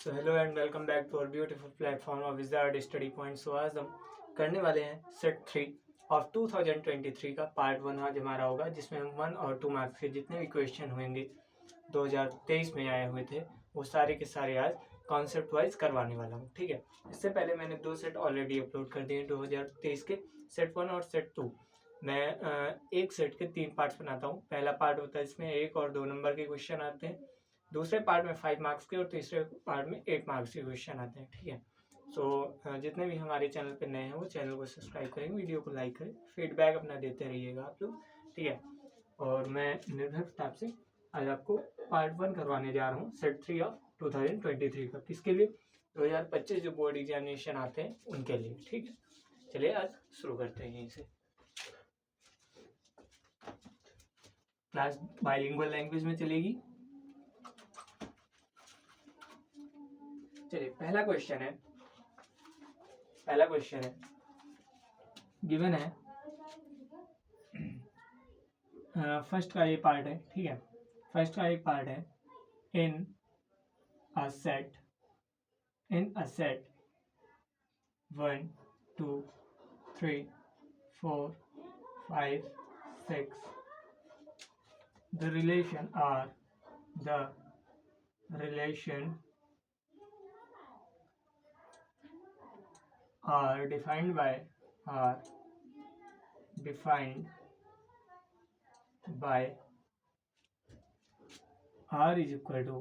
So hello and welcome back to our beautiful platform of wizard study point. So आज हम करने वाले हैं सेट 3 ऑफ 2023 का पार्ट 1 आज हमारा होगा, जिसमें हम 1 और 2 मार्क्स के जितने भी क्वेश्चन होंगे 2023 में आए हुए थे वो सारे के सारे आज कॉन्सेप्ट वाइज करवाने वाला हूँ। ठीक है, इससे पहले मैंने 2 सेट ऑलरेडी अपलोड कर दिए 2023 के, सेट 1 और सेट 2। मैं एक सेट के 3 पार्ट्स बनाता हूँ। पहला पार्ट होता है इसमें 1 और 2 नंबर के क्वेश्चन आते हैं, दूसरे पार्ट में 5 मार्क्स के और तीसरे पार्ट में 8 मार्क्स के क्वेश्चन आते हैं। ठीक है, सो जितने भी हमारे चैनल पे नए हैं वो चैनल को सब्सक्राइब करेंगे, वीडियो को लाइक करें, फीडबैक अपना देते रहिएगा आप लोग। ठीक है, और मैं निर्भर प्रताप से आज आपको पार्ट 1 करवाने जा रहा हूँ सेट 3 ऑफ 2023 का। किसके लिए? 2025 जो बोर्ड एग्जामिनेशन आते हैं उनके लिए। ठीक है, चलिए आज शुरू करते हैं। यहीं से क्लास बाइलिंगुअल लैंग्वेज में चलेगी। चलिए, पहला क्वेश्चन है गिवन है, फर्स्ट का ये पार्ट है। ठीक है, फर्स्ट का एक पार्ट है इन a set 1 2 3 4 5 6 the relation are defined by r is equal to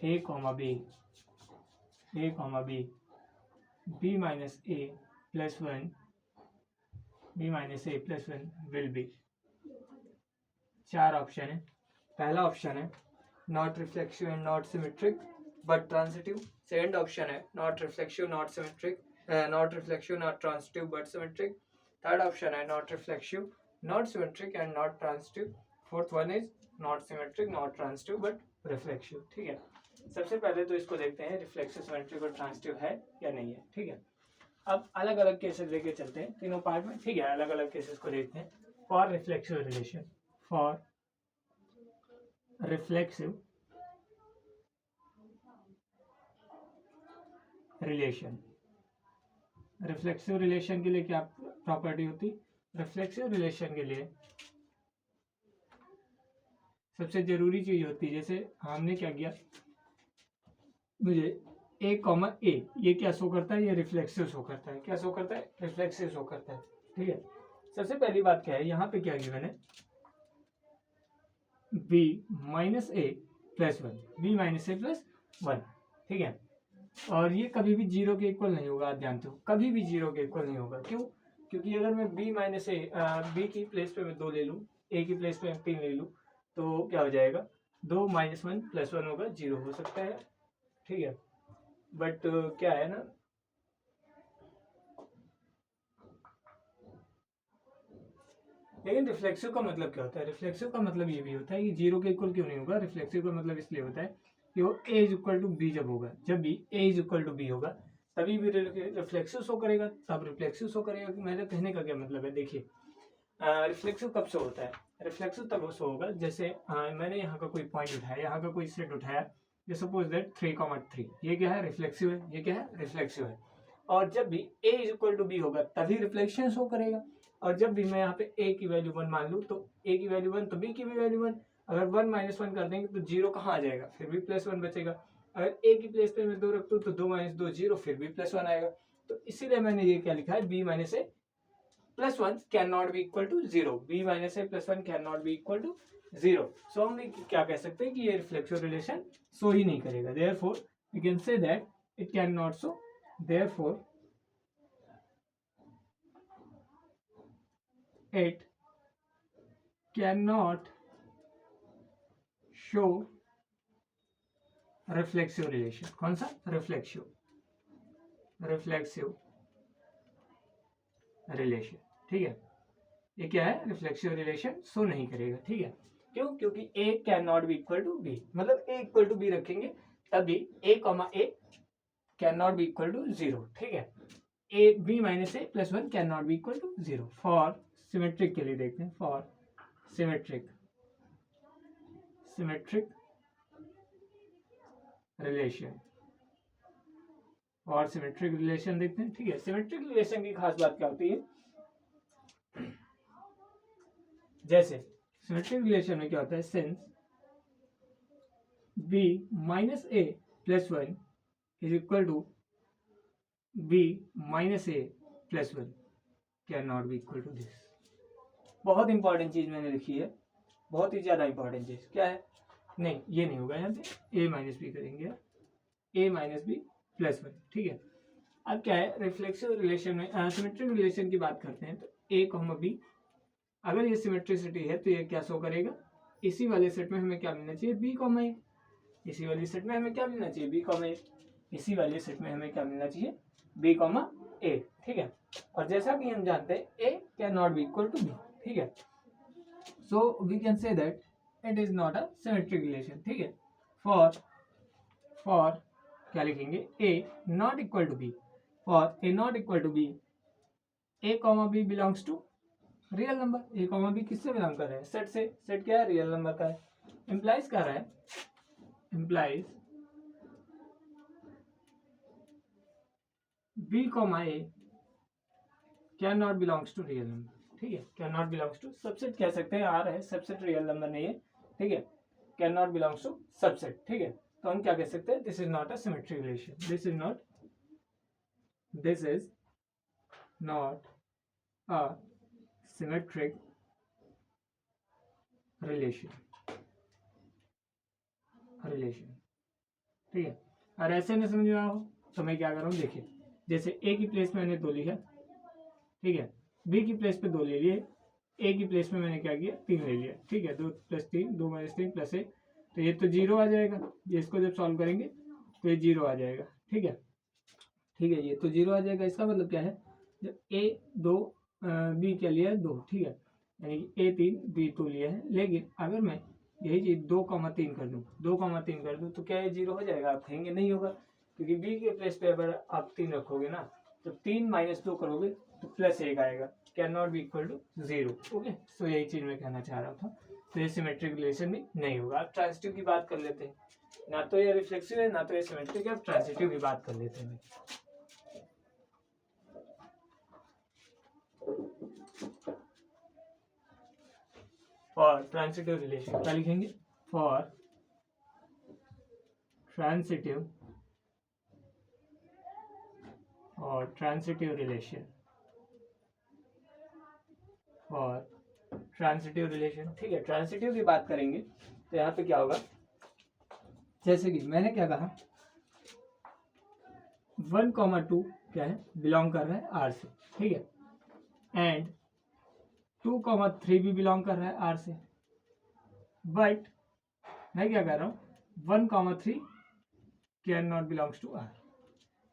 a comma b b minus a plus 1 will be। 4 option है। पहला ऑप्शन है not reflexive and not symmetric but transitive. Second option है not reflexive not transitive but symmetric. Third option है not reflexive not symmetric and not transitive. Fourth one is not symmetric not transitive but reflexive. ठीक है, सबसे पहले तो इसको देखते हैं रिफ्लेक्सिव, सिमेट्रिक और ट्रांसिटिव है या नहीं है। ठीक है, अब अलग अलग केसेस लेके चलते हैं तीनों पार्ट में। ठीक है, अलग अलग केसेस को देखते हैं। For reflexive relation, for reflexive relation के लिए क्या प्रॉपर्टी होती? रिफ्लेक्सिव रिलेशन के लिए सबसे जरूरी चीज होती है, जैसे हमने क्या किया, मुझे ए कॉमा ए ये क्या शो करता है? ये रिफ्लेक्सिव शो करता है। क्या शो करता है? रिफ्लेक्सिव शो करता है। ठीक है, सबसे पहली बात क्या है, यहाँ पे क्या गिवन है? b minus A plus 1। ठीक है, और ये कभी भी 0 के इक्वल नहीं होगा। आप जानते हो कभी भी 0 के इक्वल नहीं होगा। क्यों? क्योंकि अगर मैं b माइनस ए बी की प्लेस पे मैं 2 ले लूँ, a की प्लेस पे मैं 3 ले लूँ, तो क्या हो जाएगा? 2 माइनस 1 प्लस 1 होगा, 0 हो सकता है। ठीक है, बट क्या है ना, लेकिन रिफ्लेक्सिव का मतलब क्या होता है? रिफ्लेक्सिव का मतलब ये भी होता है कि 0 के इक्वल क्यों नहीं होगा। रिफ्लेक्सिव का मतलब इसलिए होता है कि वो a is equal to B जब होगा, जब भी a is equal to B होगा तभी भी रिफ्लेक्सिव शो करेगा, तब रिफ्लेक्सिव शो करेगा। मेरे कहने का क्या मतलब है, देखिए रिफ्लेक्सिव कब शो होता है? रिफ्लेक्सिव तब शो होगा जैसे मैंने यहाँ का कोई पॉइंट उठाया, यहाँ का कोई सेट उठाया, ये सपोज दैट 3,3, ये क्या है? रिफ्लेक्सिव है। ये क्या है? रिफ्लेक्सिव है। और जब भी a is equal to B होगा तभी रिफ्लेक्शन शो करेगा। और जब भी मैं यहाँ पे a की वैल्यू 1 मान लूँ तो a की वैल्यू 1 तो b की भी वैल्यू 1। अगर 1 माइनस 1 कर देंगे तो 0 कहाँ आ जाएगा? फिर भी प्लस 1 बचेगा। अगर a की प्लेस पे मैं 2 रख दूँ तो 2 माइनस 2 0, फिर भी प्लस 1 आएगा। तो इसीलिए मैंने ये क्या लिखा है, b minus A plus 1 can not be equal to 0। b minus A plus 1 can not be equal to 0। So हम क्या कह सकते हैं कि ये रिफ्लेक्सिव रिलेशन शो ही नहीं करेगा। Therefore we can say that it can not show. Therefore it cannot show reflexive relation। कौन सा? Reflexive relation. ठीक है, ये क्या है? रिफ्लेक्सिव रिलेशन शो नहीं करेगा। ठीक है, क्यों? क्योंकि a can not be equal to b, मतलब a इक्वल टू b रखेंगे तभी a comma a can not be equal to 0। ठीक है, a b minus A plus 1 can not be equal to 0। For symmetric के लिए देखते हैं, for symmetric relation और सिमेट्रिक रिलेशन देखते हैं। ठीक है, सिमेट्रिक रिलेशन की खास बात क्या होती है, जैसे सिमेट्रिक रिलेशन में क्या होता है, since b minus a plus one is equal to b minus a plus one can not be equal to this. बहुत इंपॉर्टेंट चीज मैंने लिखी है, बहुत ही ज्यादा इंपॉर्टेंट चीज क्या है, नहीं ये नहीं होगा, यहाँ पे a माइनस बी करेंगे, a minus B plus one. ठीक है, अब क्या है, रिफ्लेक्सिव रिलेशन में सिमेट्रिक रिलेशन की बात करते हैं तो a कॉमा b, अगर ये सिमेट्रिसिटी है तो ये क्या शो करेगा, इसी वाले सेट में हमें क्या मिलना चाहिए, b कॉमा a, इसी वाले सेट में हमें क्या मिलना चाहिए, b कॉमा a, इसी वाले सेट में हमें क्या मिलना चाहिए, b कॉमा a। ठीक है, और जैसा कि हम जानते हैं a can not be equal to b। ठीक है, so we can say that it is not a symmetric relation. ठीक है, फॉर क्या लिखेंगे, a not equal to b, for a not equal to b a comma b belongs to real number, a comma b किससे belong कर रहे हैं, set से, set क्या है, रियल नंबर का है, इंप्लाइज कर रहा है, implies b comma a can not belongs to real number. ठीक है, can not belongs to subset कह सकते हैं, आर है सबसेट, रियल नंबर नहीं है। ठीक है, can not belongs to subset. ठीक है, तो हम क्या कह सकते हैं, this is not a symmetric relation, this is not a symmetric relation. ठीक है, और ऐसे में समझ में आओ तो मैं क्या कर रहा हूँ, देखिए जैसे ए की प्लेस में मैंने दो ली है, ठीक है, बी की प्लेस पे दो ले लिए, ए की प्लेस में मैंने क्या किया, तीन ले लिया। ठीक है, दो प्लस तीन, दो माइनस तीन प्लस एक, तो ये तो जीरो आ जाएगा, ये इसको जब सॉल्व करेंगे तो ये जीरो आ जाएगा। ठीक है, ये तो जीरो आ जाएगा, इसका मतलब क्या है, जब ए दो बी क्या लिया है दो, ठीक है, यानी कि ए तीन बी दो लिया है, लेकिन अगर मैं यही चीज 2,3 कर दूं, 2,3 कर दूं तो क्या ये जीरो हो जाएगा, आप कहेंगे नहीं होगा, क्योंकि बी के प्लेस पे अगर आप 3 रखोगे ना तो 3 माइनस 2 करोगे तो प्लस 1 आएगा, can not be equal to zero. Okay, so यही चीज मैं कहना चाह रहा था, तो ये सिमेट्रिक रिलेशन भी नहीं होगा। अब ट्रांजिटिव की बात कर लेते हैं, ना तो ये रिफ्लेक्सिव है ना तो ये सिमेट्रिक है, अब ट्रांजिटिव की बात कर लेते हैं। फॉर ट्रांजिटिव रिलेशन क्या लिखेंगे, फॉर ट्रांजिटिव और ट्रांजिटिव रिलेशन, और ट्रांजिटिव रिलेशन। ठीक है, ट्रांजिटिव की बात करेंगे तो यहाँ पे क्या होगा, जैसे कि मैंने क्या कहा 1,2 क्या है, बिलोंग कर रहा है आर से। ठीक है, एंड 2,3 भी बिलोंग कर रहा है आर से, बट मैं क्या कर रहा हूँ 1,3 can not belongs to R.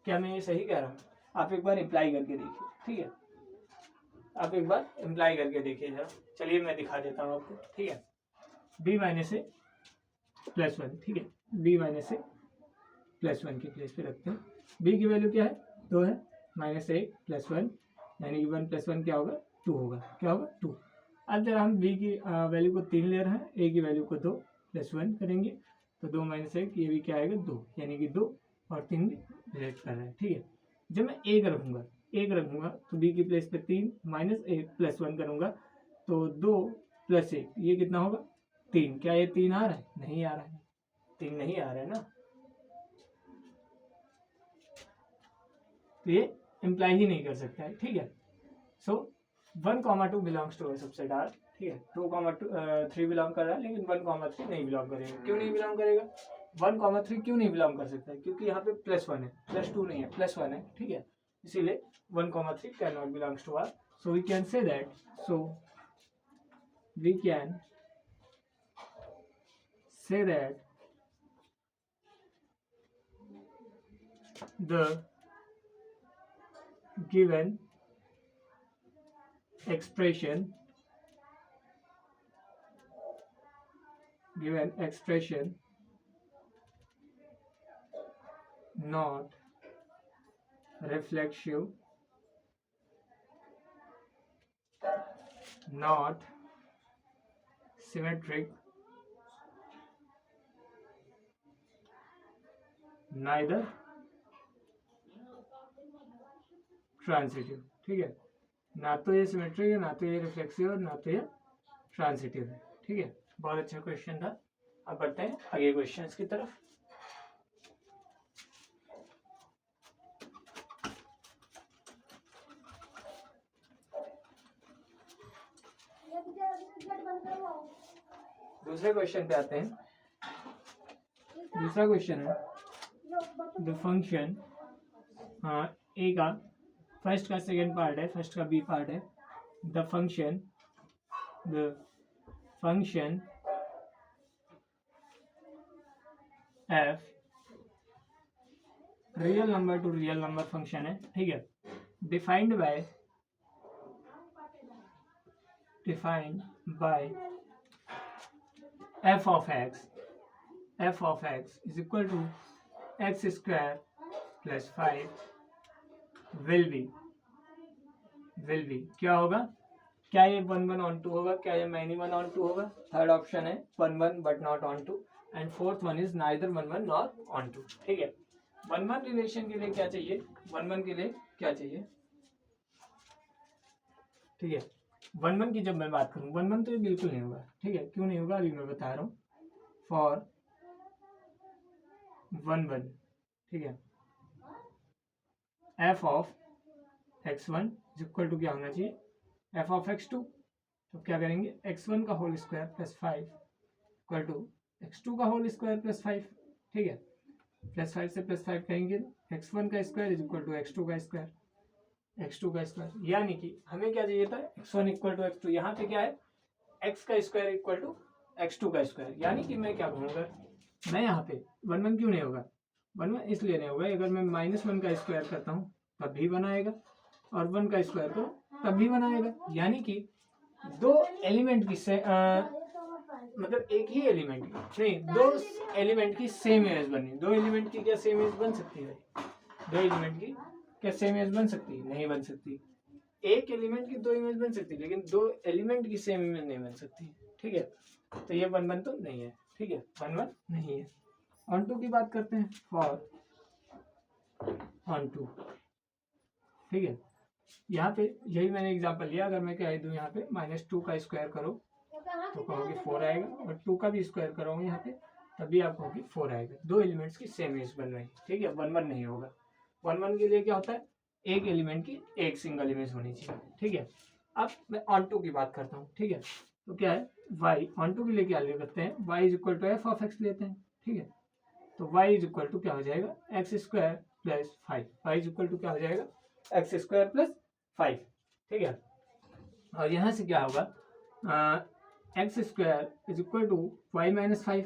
क्या मैं ये सही कह रहा हूँ, आप एक बार इम्प्लाई करके देखिए। ठीक है, आप एक बार इम्प्लाई करके देखिए जरा, चलिए मैं दिखा देता हूँ आपको। ठीक है, B minus A plus one, ठीक है, B minus A plus one की प्लेस पे रखते हैं, बी की वैल्यू क्या है, 2 है, माइनस ए प्लस वन, यानी कि 1 प्लस 1 क्या होगा, 2 होगा, क्या होगा 2। अब जरा हम बी की वैल्यू को 3 ले रहे हैं, ए की वैल्यू को 2 प्लस 1 करेंगे तो 2 माइनस 1 ये भी क्या आएगा 2, यानी कि 2 और 3 भी रिलेट कर रहा है। ठीक है, जब मैं एक रखूंगा तो बी की प्लेस पे 3 माइनस ए प्लस 1 करूंगा तो 2 प्लस 1 ये कितना होगा 3। क्या ये 3 आ रहा है, नहीं आ रहा है, 3 नहीं आ रहा है ना, तो ये इम्प्लाई ही नहीं कर सकता है। ठीक है, सो 1,2 बिलोंग्स टू सबसेट आर। ठीक है, 2,3 बिलोंग कर रहा है, लेकिन 1,3 नहीं बिलोंग करेगा। क्यों नहीं बिलोंग करेगा, 1,3 क्यों नहीं बिलोंग कर सकता है, क्योंकि यहाँ पे प्लस 1 है, प्लस 2 नहीं है, प्लस 1 है। ठीक है, इसीलिए 1,3 can not belongs to R. So we can say that, the given expression not reflexive, not symmetric, neither transitive. ठीक है, ना तो ये सिमेट्रिक है, ना तो ये रिफ्लेक्सिव है, ना तो ये ट्रांसिटिव है। ठीक है, बहुत अच्छा क्वेश्चन था। अब बढ़ते हैं आगे क्वेश्चंस की तरफ। दूसरे क्वेश्चन पे आते हैं। दूसरा क्वेश्चन है द फंक्शन, ए का फर्स्ट का सेकंड पार्ट है, फर्स्ट का बी पार्ट है। The function F real number to real number function है। ठीक है, defined by f of x is equal to x square plus 5 will be क्या होगा? क्या ये 1 on 2 होगा? क्या ये मैनी 1 on 2 होगा? थर्ड ऑप्शन है 1 but not on 2 and fourth one is neither 1 not on 2। ठीक है, 1 रिलेशन के लिए क्या चाहिए? 1 के लिए क्या चाहिए? ठीक है, 1 की जब मैं बात करूं, 1 तो ये बिल्कुल नहीं होगा। ठीक है, क्यों नहीं होगा अभी मैं बता रहा हूँ। फॉर 1 ठीक है, f of x1 is equal to क्या होना चाहिए? f of x2। तो क्या करेंगे? x1 का whole square plus 5 equal to x2 का होल स्क्वायर प्लस 5। ठीक है, प्लस 5 से प्लस 5 कहेंगे, x1 का square is equal to x2 का स्क्वायर, यानी कि हमें क्या चाहिए था? x1 equal to x2। यहाँ पे क्या है? x का स्क्वायर इक्वल टू x2 का स्क्वायर। यानी कि मैं क्या कहूँगा, मैं यहाँ पे 1 क्यों नहीं होगा? 1 इसलिए नहीं होगा, अगर मैं -1 का स्क्वायर करता हूँ तब भी बनाएगा, और 1 का स्क्वायर करो तब भी बनाएगा। यानी कि दो एलिमेंट की मतलब एक ही एलिमेंट की नहीं, दो एलिमेंट की सेम इमेज बनी। दो एलिमेंट की क्या सेम इमेज बन सकती है? दो एलिमेंट की क्या सेम इमेज बन सकती है? नहीं बन सकती। एक एलिमेंट की दो इमेज बन सकती है, लेकिन दो एलिमेंट की सेम इमेज नहीं बन सकती। ठीक है, तो ये 1 तो नहीं है। ठीक है, 1 नहीं है। ऑन टू की बात करते हैं। फॉर ऑन टू, ठीक है, यहाँ पे यही मैंने एग्जांपल लिया। अगर मैं कह दूँ यहाँ पे -2 का स्क्वायर करो तो कहोगे 4 आएगा, और 2 का भी स्क्वायर करोगे यहाँ पे तभी आप कहोगे 4 आएगा। दो एलिमेंट्स की सेम इमेज बन रही है। ठीक है, 1 नहीं होगा। 1 के लिए क्या होता है? एक एलिमेंट की एक सिंगल इमेज होनी चाहिए। ठीक है, अब मैं ऑन टू की बात करता हूँ। ठीक है, तो क्या है? y ऑन टू के लिए क्या ले सकते हैं? y is equal to f of x लेते हैं। ठीक है, तो y इज इक्वल टू क्या हो जाएगा? x square plus 5। y is equal to क्या हो जाएगा? x square plus 5। ठीक है, और यहाँ से क्या होगा? x square is equal to y minus 5,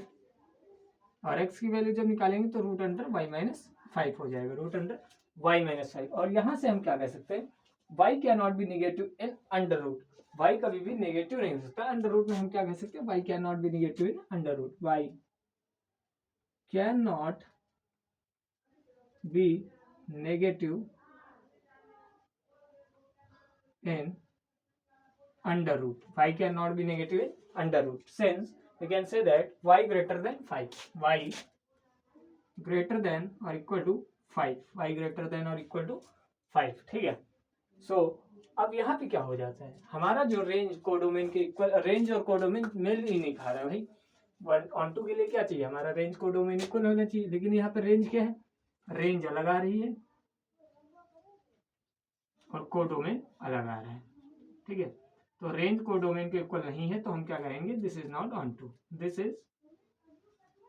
और x की वैल्यू जब निकालेंगे तो रूट अंडर y माइनस 5 हो जाएगा, रूट अंडर y माइनस 5। और यहाँ से हम क्या कह सकते हैं? y can not be negative in under root. y कभी भी नेगेटिव नहीं हो सकता। अंडर रूट में हम क्या कह सकते हैं? y can not be negative in under root. y can not be negative in under root. Y cannot be negative in under root. Since we can say that y greater than 5, y greater than or equal to 5, y greater than or equal to 5. ठीक है, so अब यहाँ पे क्या हो जाता है? हमारा जो रेंज कोडोमेन के इक्वल, रेंज और कोडोमेन मेल ही नहीं खा रहा भाई। 1 2 के लिए क्या चाहिए? हमारा रेंज कोडोमेन इक्वल होना चाहिए, लेकिन यहाँ पे रेंज क्या है? रेंज अलग आ रही है और कोडोमेन अलग आ रहा है। ठीक है, तो रेंज कोडोमेन के इक्वल नहीं है, तो हम क्या कहेंगे? This is not onto, this is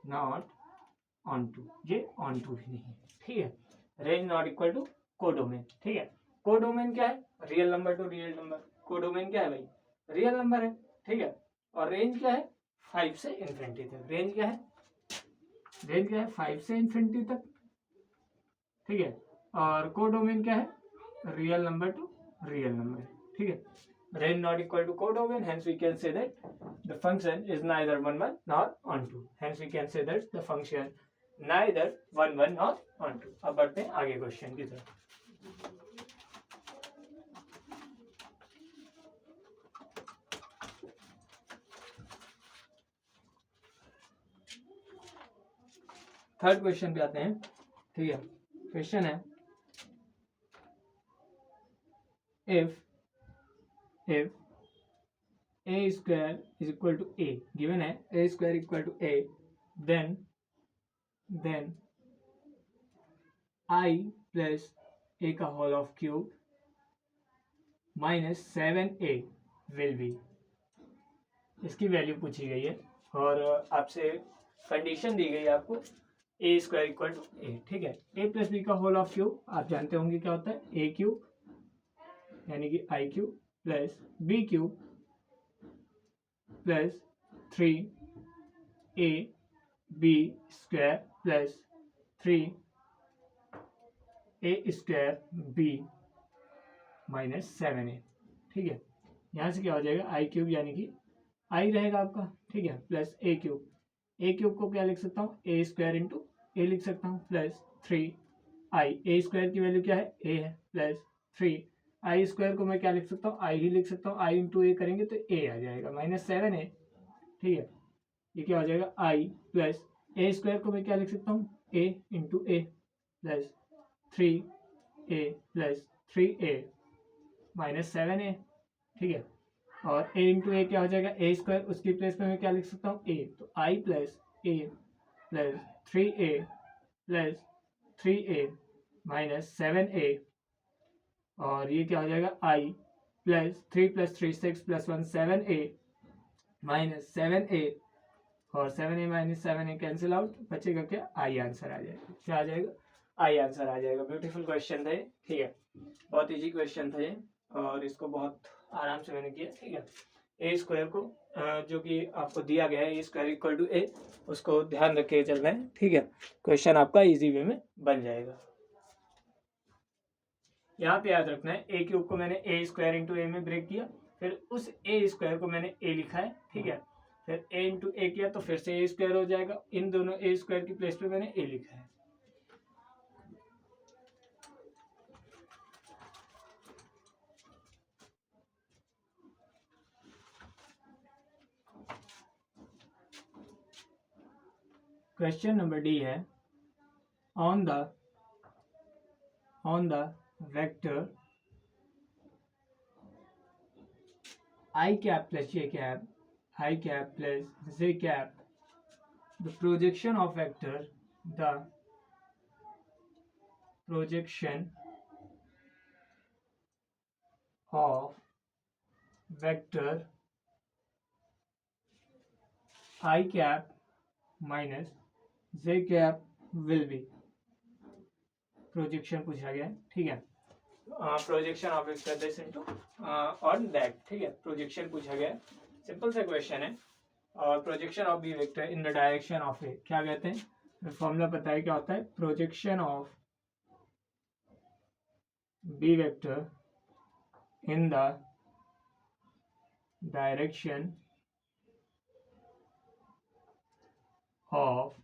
not onto, ये ऑन टू भी नहीं है। ठीक है, range not equal to codomain. ठीक है, कोडोमेन क्या है? Real number to real number. Codomain क्या है भाई? रियल नंबर है। ठीक है, और रेंज क्या है? 5 से इन्फिनिटी तक। रेंज क्या है? रेंज क्या है? 5 से इन्फिनिटी तक। ठीक है, और कोडोमेन क्या है? Real number to real number. ठीक है, range not equal to codomain, hence we can say that the function is neither 1 nor on 2. Hence we can say that the function neither 1 nor on 2. अब बढ़ते हैं आगे question की तरफ। Third question पे आते हैं। ठीक है। क्वेश्चन है if a square is equal to a, given है a square equal to a, then i plus a का whole of cube minus 7a will be, इसकी वैल्यू पूछी गई है और आपसे कंडीशन दी गई है आपको ए स्क्वायर इक्वल टू ए। ठीक है, ए प्लस बी का होल ऑफ क्यूब आप जानते होंगे क्या होता है, ए क्यूब यानी कि i cube plus b cube plus 3a b square plus 3a square b minus 7a। ठीक है, यहाँ से क्या हो जाएगा, आई क्यूब यानी कि आई रहेगा आपका, ठीक है, प्लस ए क्यूब को क्या लिख सकता हूँ, ए स्क्वायर इंटू ए लिख सकता हूँ, प्लस 3i, ए स्क्वायर की वैल्यू क्या है, ए है, प्लस 3i स्क्वायर को मैं क्या लिख सकता हूँ, आई ही लिख सकता हूँ, आई इंटू ए करेंगे तो ए आ जाएगा माइनस 7a। ठीक है, ये क्या हो जाएगा, आई प्लस ए स्क्वायर को मैं क्या लिख सकता हूँ, a into a plus 3a plus 3a minus 7a। ठीक है, और a इंटू ए क्या हो जाएगा, ए स्क्वायर, उसकी प्लेस पे मैं क्या लिख सकता हूँ, a, तो i plus A plus 3a plus 3a minus 7a, और ये क्या हो जाएगा, i plus 3 + 3 6 + 1 7a minus 7a, और 7a minus 7a cancel out, बचेगा क्या, आई आंसर आ जाएगा, क्या आ जाएगा, आई आंसर आ जाएगा। ब्यूटीफुल क्वेश्चन था ये, ठीक है, बहुत इजी क्वेश्चन था ये और इसको बहुत आराम से मैंने किया। ठीक है, ए स्क्वायर को जो कि आपको दिया गया है ए स्क्वायर इक्वल टू ए, उसको ध्यान रख के चलना है। ठीक है, क्वेश्चन आपका इजी वे में बन जाएगा। यहाँ पे याद रखना है, ए क्यूब को मैंने ए स्क्वायर इंटू ए में ब्रेक किया, फिर उस ए स्क्वायर को मैंने ए लिखा है। ठीक है, फिर ए इंटू ए किया तो फिर से ए स्क्वायर हो जाएगा, इन दोनों ए स्क्वायर की प्लेस पे मैंने ए लिखा है। क्वेश्चन नंबर डी है, on the vector i cap plus j cap, I cap plus j cap, the projection of vector I cap minus j cap will be, projection पूछा गया है। ठीक है, projection of vector this into on that. ठीक है, projection पूछा गया है, सिंपल सा क्वेश्चन है। और projection of b vector in the direction of a क्या कहते हैं, फॉर्मूला पता है क्या होता है, projection of b vector in the direction of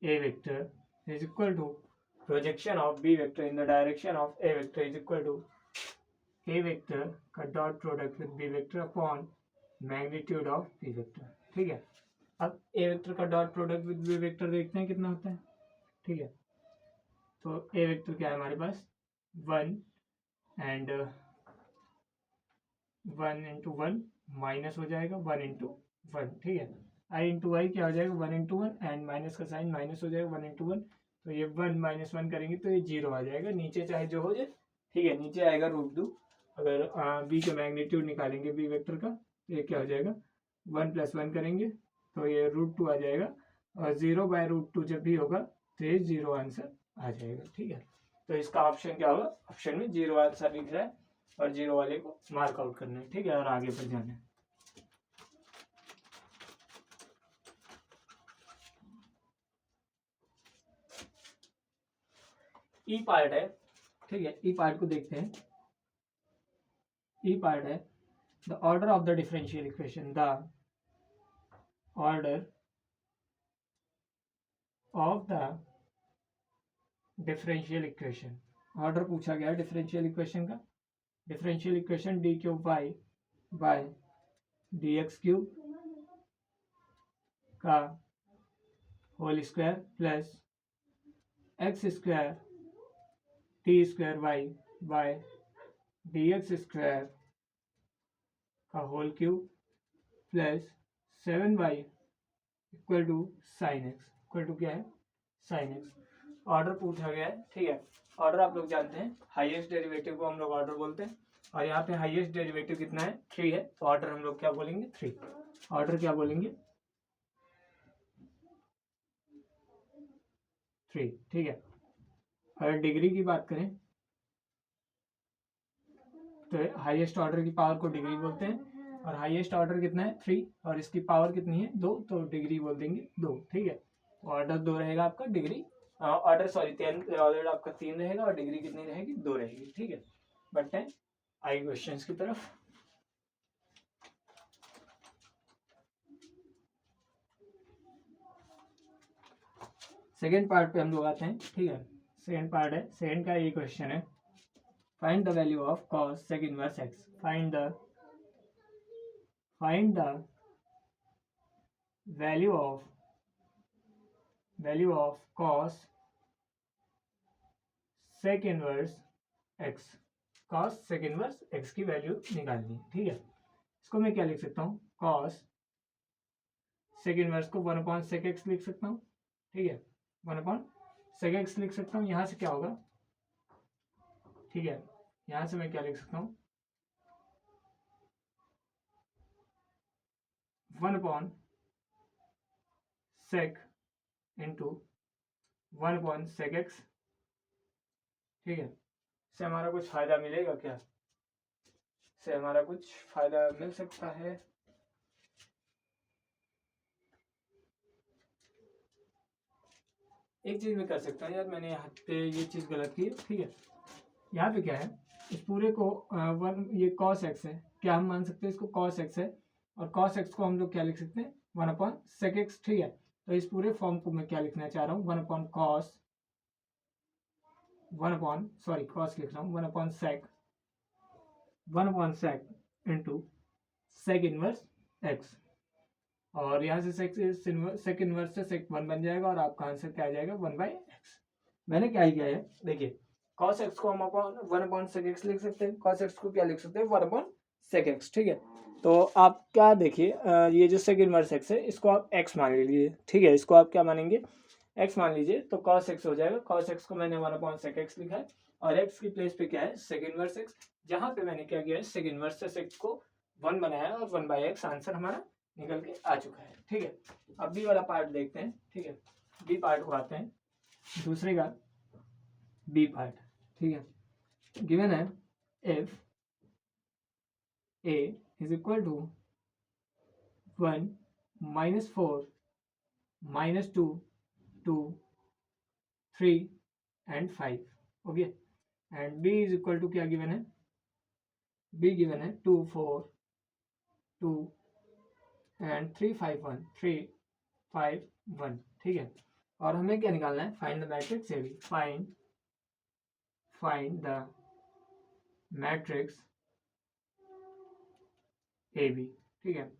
a vector is equal to, projection of b vector in the direction of a vector is equal to a vector का dot product with b vector upon magnitude of b vector। ठीक है, अब a vector का dot product with b vector देखते हैं कितना होता है। ठीक है, तो a vector क्या है हमारे पास, 1 एंड 1 इंटू 1 माइनस हो जाएगा 1 इंटू 1। ठीक है, i इंटू आई क्या हो जाएगा, 1 इंटू 1 एंड माइनस का साइन माइनस हो जाएगा 1 इंटू 1, तो ये 1 माइनस 1 करेंगे तो ये 0 आ जाएगा, नीचे चाहे जो हो जाए। ठीक है, नीचे आएगा √2, अगर b का मैग्नीट्यूड निकालेंगे b वेक्टर का, ये क्या हो जाएगा, 1 + 1 करेंगे तो ये √2 आ जाएगा, और 0/√2 जब भी होगा तो ये 0 आंसर आ जाएगा। ठीक है, तो इसका ऑप्शन क्या होगा, ऑप्शन में 0 आंसर लिख रहा है और 0 वाले को मार्क आउट करना है। ठीक है, और आगे पर जाना है। ई पार्ट है, ठीक है, ई पार्ट को देखते हैं। ई पार्ट है, the order of the differential equation, the order of the differential equation, order पूछा गया है डिफरेंशियल इक्वेशन का। Differential equation d cube y by d x cube का whole square plus x square t square y by d x square का whole cube plus 7y equal to sine x, equal to क्या है sine x. Order पूछा गया है, ठीक है। Order आप लोग जानते हैं, हाईएस्ट डेरिवेटिव को हम लोग ऑर्डर बोलते हैं, और यहाँ पे हाईएस्ट डेरिवेटिव कितना है 3 है, तो ऑर्डर हम लोग क्या बोलेंगे 3। ऑर्डर क्या बोलेंगे 3, ठीक है। अगर डिग्री की बात करें तो हाईएस्ट ऑर्डर की पावर को डिग्री बोलते हैं, और हाईएस्ट ऑर्डर कितना है 3 और इसकी पावर कितनी है 2, तो डिग्री बोल देंगे 2, ठीक है। ऑर्डर 2 रहेगा आपका, डिग्री ऑर्डर सॉरी ऑर्डर आपका 3 रहेगा और डिग्री कितनी रहेगी 2 रहेगी, ठीक है। बढ़ते हैं आगे क्वेश्चंस की तरफ। सेकेंड पार्ट पे हम लोग आते हैं, ठीक है। सेकेंड पार्ट है, सेकेंड का ये क्वेश्चन है, find the value of cos sec inverse X. Find the value of cos sec inverse X. Cos sec inverse X की वैल्यू निकालनी है, ठीक है। इसको मैं क्या लिख सकता हूँ, कॉस सेक इनवर्स को 1/sec x लिख सकता हूँ, ठीक है। 1/sec x लिख सकता हूँ। यहाँ से क्या होगा, ठीक है, यहाँ से मैं क्या लिख सकता हूँ 1/sec इंटू 1/sec x, ठीक है। इससे हमारा कुछ फायदा मिलेगा क्या, इससे हमारा कुछ फायदा मिल सकता है। एक चीज मैं कर सकता हूँ यार, मैंने यहाँ पे ये चीज गलत की, ठीक है। यहाँ पे क्या है, इस पूरे को ये cos x है, क्या हम मान सकते हैं इसको cos x है, और cos x को हम लोग क्या लिख सकते हैं 1/sec x, ठीक है। तो इस पूरे फॉर्म को मैं क्या लिखना चाह रहा हूँ 1/cos cos लिख रहा हूँ 1/sec into sec inverse x, और यहाँ से सेक इनवर्स से सेक 1 बन जाएगा, और आपका आंसर क्या आ जाएगा 1/x। मैंने क्या ही किया है, देखिए cos x को हम 1/sec x लिख सकते हैं, cos x को क्या लिख सकते हैं 1/sec x, ठीक है। तो आप क्या देखिए, ये जो सेक इनवर्स x है इसको आप x मान लीजिए, ठीक है। इसको आप क्या मानेंगे x मान लीजिए, तो cos x हो जाएगा। cos x को मैंने 1/sec x लिखा है, और x की प्लेस पे क्या है सेक इनवर्स x, जहाँ पे मैंने क्या किया है सेक इनवर्स x को 1 बनाया, और 1/x आंसर हमारा निकल के आ चुका है, ठीक है। अब बी वाला पार्ट देखते हैं, ठीक है। बी पार्ट को आते हैं, दूसरे का बी पार्ट, ठीक है। गिवन है if a is equal to 1 -4 -2 2 3 and 5, okay. And b is equal to क्या गिवन है, b गिवन है 2 4 2 एंड 3 5 1 3 5 1, ठीक है। और हमें क्या निकालना है, find the matrix A B. Find the matrix A B, ठीक है।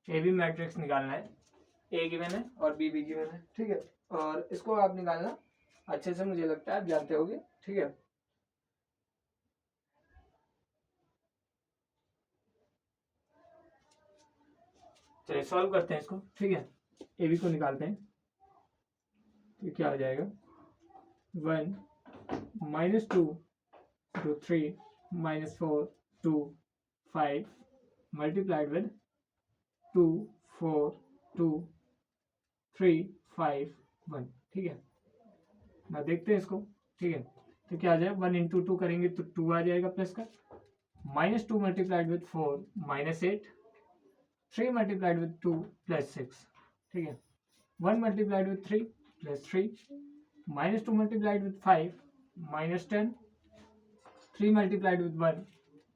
ए बी मैट्रिक्स निकालना है, ए गिवन है और बी भी गिवन है, ठीक है। और इसको आप निकालना अच्छे से, मुझे लगता है आप जानते होगे, ठीक है। चलिए सॉल्व करते हैं इसको, ठीक है। ए बी को निकालते हैं, तो क्या हो जाएगा 1 -2 to 3 -4 2 5 multiplied with 2 4 2 3 5 1, ठीक है ना। देखते हैं इसको, ठीक है। तो क्या आ जाएगा 1 इंटू 2 करेंगे तो 2 आ जाएगा प्लस का, -2 मल्टीप्लाइड विथ 4 -8, 3 मल्टीप्लाइड विथ 2 +6, ठीक है। 1 multiplied with 3 +3, -2 multiplied with 5 -10, 3 multiplied with 1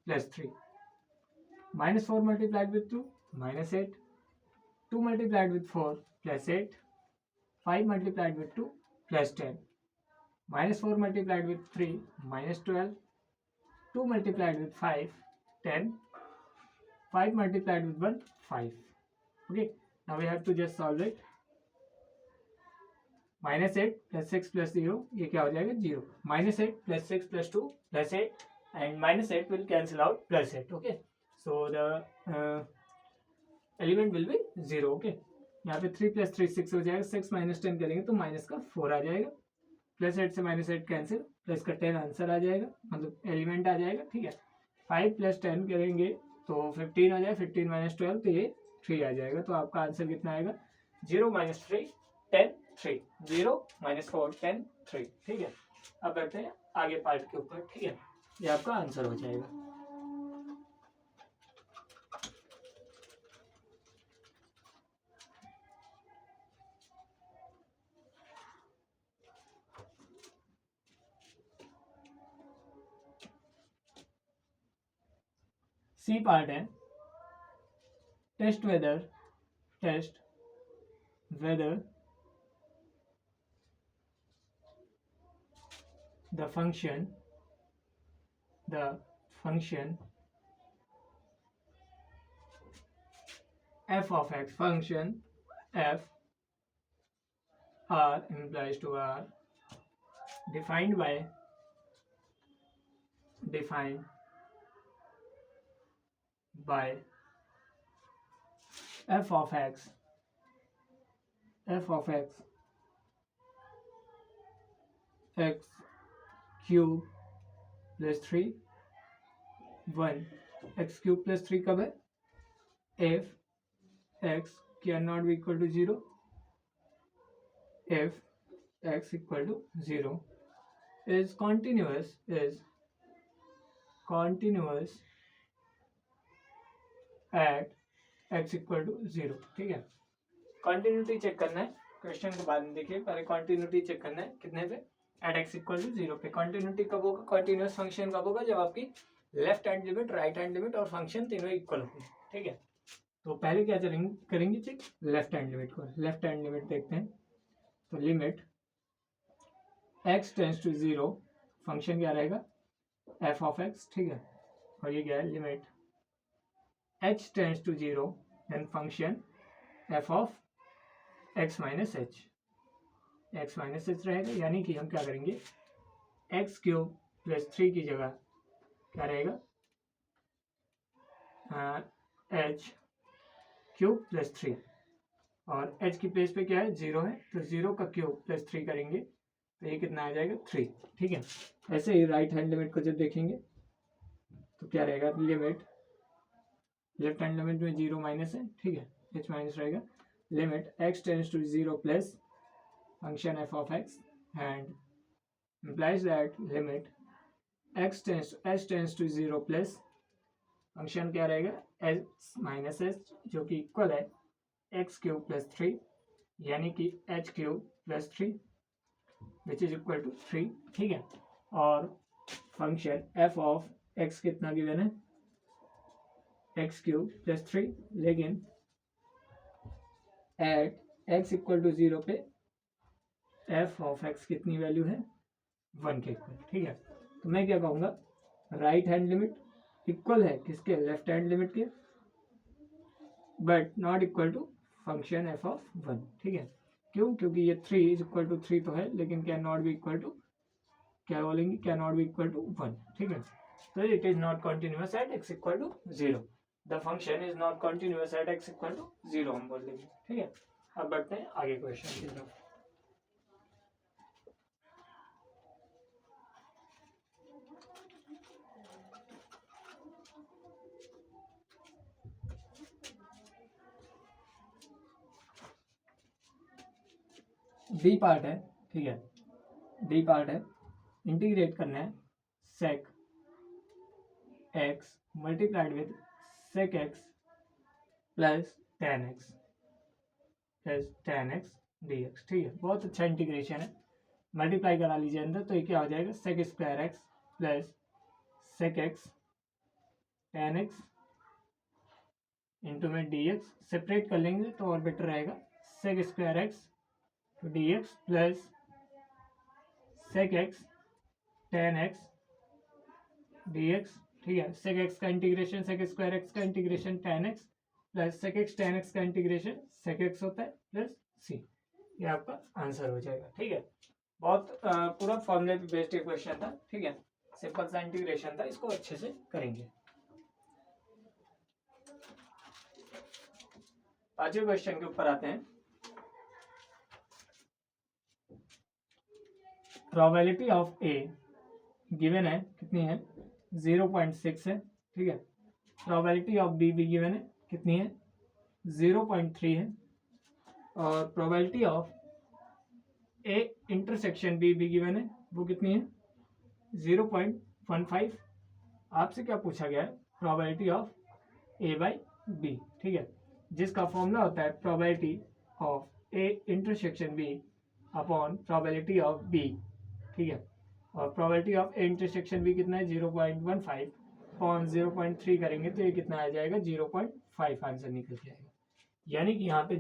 +3, -4 multiplied with 2 -8, 2 multiplied with 4 +8, 5 multiplied with 2 +10, -4 multiplied with 3 -12, 2 multiplied with 5 10, 5 multiplied with 1 5, okay. Now we have to just solve it. -8 + 6 + 0 ये क्या हो जाएगा 0, -8 + 6 + 2 + 8 and -8 will cancel out +8. Okay, so the element will be 0. Okay, यहाँ पे 3 + 3 6 हो जाएगा, 6 - 10 करेंगे तो -4 आ जाएगा, +8 से -8 कैंसिल, प्लस का 10 आंसर आ जाएगा, मतलब एलिमेंट आ जाएगा। ठीक है, 5 + 10 करेंगे तो 15 आ जाएगा, 15 - 12 तो ये 3 आ जाएगा। तो आपका आंसर कितना आएगा 0 - 3 10 3, 0 - 4 10 3। ठीक है, अब बैठते हैं आगे पार्ट के ऊपर। ठीक है, ये आपका आंसर हो जाएगा। सी पार्ट है, test whether the function f of x, function f r implies to r defined by f of x x cube plus 3 1 x cube plus 3 कब है, if x cannot be equal to 0, if x equal to 0 is continuous at x equal to 0. ठीक है, continuity check करना है, question के बाद में देखिए, पहले कॉन्टिन्यूटी चेक करना है कितने पे, एट एक्स इक्वल टू 0 पे। कॉन्टिन्यूटी कब होगा, कॉन्टिन्यूस फंक्शन कब होगा, जब आपकी left hand limit, right hand limit और फंक्शन तीनों इक्वल होंगे। ठीक है, तो पहले क्या करेंगे चेक, लेफ्ट हैंड लिमिट को। लेफ्ट हैंड लिमिट देखते हैं, तो limit x tends to 0, function क्या रहेगा f of x। ठीक है, और ये क्या है, limit h tends to 0 then function f of x minus h रहेगा। यानी कि हम क्या करेंगे, x क्यूब प्लस 3 की जगह क्या रहेगा, h क्यूब प्लस 3, और h की प्लेस पे क्या है 0 है, तो 0 का क्यूब प्लस 3 करेंगे तो ये कितना आ जाएगा 3। ठीक है, ऐसे ही राइट हैंड लिमिट को जब देखेंगे तो क्या रहेगा, लिमिट लेफ्ट हैंड लिमिट में 0 माइनस है। ठीक है, h माइनस रहेगा, limit x tends to 0 plus function f of x and implies that limit h tends to 0 plus function क्या रहेगा h माइनस h, जो कि इक्वल है x क्यूब प्लस 3, यानी कि h cube plus 3 which is equal to 3। ठीक है, और फंक्शन f ऑफ x कितना गिवन है, x क्यूब प्लस 3, लेकिन एट x इक्वल टू 0 पे f ऑफ x कितनी वैल्यू है 1 के इक्वल। ठीक है, तो मैं क्या कहूँगा, राइट हैंड लिमिट इक्वल है किसके, लेफ्ट हैंड लिमिट के, but not equal to function f of 1। ठीक है, क्यों, क्योंकि ये 3 इज इक्वल टू 3 तो है, लेकिन can not be equal to, क्या बोलेंगे, can not be equal to 1। ठीक है, तो it is not continuous at x equal to 0, the function is not continuous at x equal to 0 हम बोल देंगे। ठीक है, अब बढ़ते हैं आगे क्वेश्चन की तरफ। डी पार्ट है। ठीक है, डी पार्ट है, इंटीग्रेट करना है sec x multiplied with sec x plus tan x dx। ठीक है, बहुत अच्छा इंटीग्रेशन है, मल्टीप्लाई करा लीजिए अंदर, तो ये क्या हो जाएगा sec square x plus sec x tan x into में dx, सेपरेट कर लेंगे तो और बेटर रहेगा, sec स्क्वायर x तो dx plus sec x tan x dx। ठीक है, sec x का इंटीग्रेशन sec स्क्वायर x का integration tan x plus sec x tan x का इंटीग्रेशन sec x होता है प्लस c। ये आपका आंसर हो जाएगा। ठीक है, बहुत पूरा फॉर्मूले पे बेस्ड क्वेश्चन था। ठीक है, सिंपल सा इंटीग्रेशन था, इसको अच्छे से करेंगे। पांचवें क्वेश्चन के ऊपर आते हैं। प्रोबेबिलिटी ऑफ ए गिवन है, कितनी है 0.6 है। ठीक है, प्रोबेबिलिटी ऑफ बी भी गिवन है, कितनी है 0.3 है। और probability of A intersection B भी गिवन है, वो कितनी है 0.15। आपसे क्या पूछा गया है, probability of A by B. ठीक है, जिसका फॉर्मूला होता है probability of A intersection B upon probability of B. ठीक है, और probability of A intersection B कितना है 0.15 अपॉन 0.3 करेंगे तो ये कितना आ जाएगा 0.5 आंसर निकल के आएगा। यानी कि यहाँ पे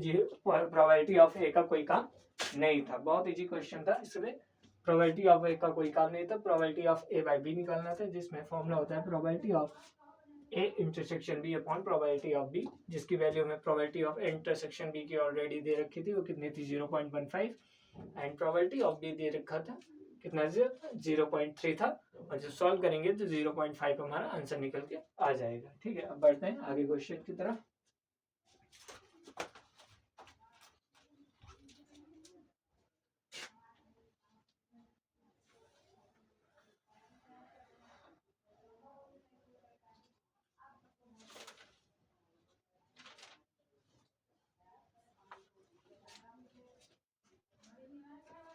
प्रोबेबिलिटी ऑफ ए का कोई काम नहीं था, बहुत इजी क्वेश्चन था, इसमें प्रोबेबिलिटी ऑफ ए का कोई काम नहीं था, probability of A by B निकालना था, जिसमें फॉर्मूला होता है probability of A intersection B upon probability of B, जिसकी वैल्यू में probability of A intersection B की ऑलरेडी दे रखी थी, वो कितनी थी 0.15 एंड प्रोबेबिलिटी ऑफ बी दे रखा था कितना 0.3 था। और जब सॉल्व करेंगे तो 0.5 हमारा आंसर निकल के आ जाएगा। ठीक है, अब बढ़ते हैं आगे क्वेश्चन की तरफ।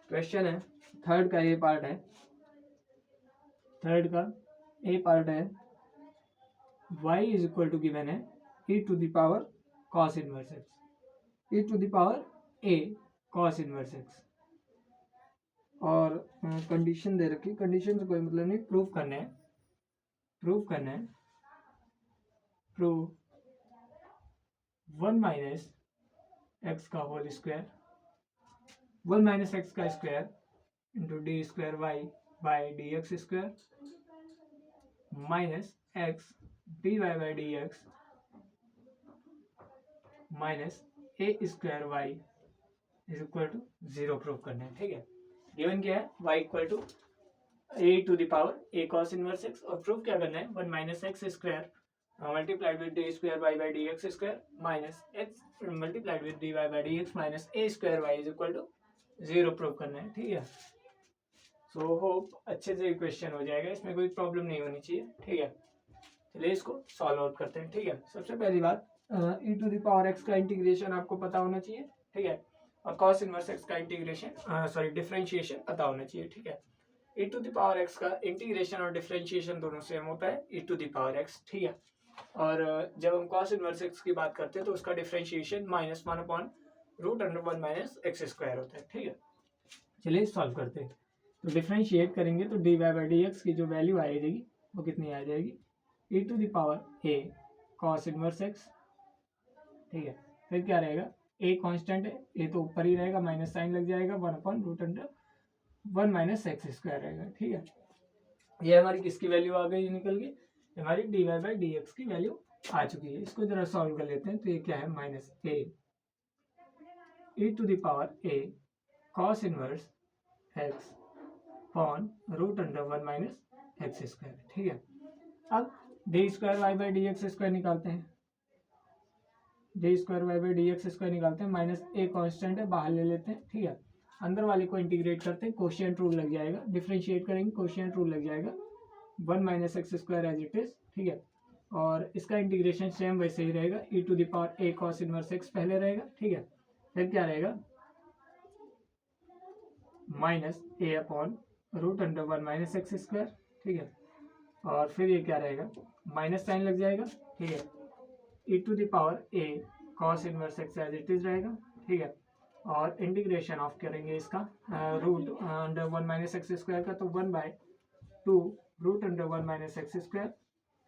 क्वेश्चन है थर्ड का ए पार्ट है, थर्ड का ए पार्ट है y is equal to given है e to the power cos inverse x, e to the power a cos inverse x। और कंडीशन दे रखी, कंडीशन से कोई मतलब नहीं, प्रूव करना है, प्रूव करना है, प्रूव 1 माइनस एक्स का होल स्क्वायर, 1 माइनस एक्स का square into d square y by d x square minus x d y by d x minus a square y is equal to 0 prove करना है। ठीक है, given क्या है y equal to a to the power a cos inverse x, और prove क्या करना है 1 minus x square multiplied with D square y by d x square minus x multiplied with d y by d x minus a square y is equal to 0 prove करना है। ठीक है, so hope अच्छे से question हो जाएगा, इसमें कोई प्रॉब्लम नहीं होनी चाहिए। ठीक है, चलिए इसको सॉल्व आउट करते हैं। ठीक है, सबसे पहली बात e to the power x का इंटीग्रेशन आपको पता होना चाहिए। ठीक है, और cos इनवर्स x का इंटीग्रेशन सॉरी डिफरेंशिएशन पता होना चाहिए। ठीक है, e to the power x का इंटीग्रेशन और डिफरेंशिएशन दोनों सेम होता है e to the power x। ठीक है, और जब हम cos इनवर्स x की बात करते हैं तो उसका differentiation -1 upon √1 minus x square होता है। ठीक है, चलिए सॉल्व करते हैं। तो डिफरेंशिएट करेंगे तो d y by d x की जो वैल्यू आ जाएगी वो कितनी आ जाएगी e to the power a cos inverse x। ठीक है, फिर क्या रहेगा a कांस्टेंट है, a तो ऊपर ही रहेगा, माइनस साइन लग जाएगा, 1 अपॉन √1 माइनस एक्स स्क्वायर रहेगा। ठीक है, ये हमारी किसकी वैल्यू आ गई निकल के, हमारी d y by d x की वैल्यू आ चुकी है। इसको जरा सॉल्व कर लेते हैं, तो ये क्या है minus a e to the power a cos inverse x upon √1 minus x square. ठीक है, अब d square y by d x square निकालते हैं, d square y by d x square निकालते हैं, माइनस ए कांस्टेंट है बाहर ले लेते हैं। ठीक है, अंदर वाले को इंटीग्रेट करते हैं, कोशिएंट रूल लग जाएगा, डिफरेंशिएट करेंगे कोशिएंट रूल लग जाएगा, 1 minus x square as it is. ठीक है, और इसका इंटीग्रेशन सेम वैसे ही रहेगा, e to the power a cos inverse x पहले रहेगा। ठीक है, फिर क्या रहेगा minus a upon √1 minus x square. ठीक है, और फिर ये क्या रहेगा माइनस साइन लग जाएगा। ठीक है, e to the power a cos inverse x as it is रहेगा। ठीक है, और इंटीग्रेशन ऑफ करेंगे इसका √1 माइनस एक्स स्क्वायर का, तो 1/2 √1 माइनस एक्स स्क्वायर,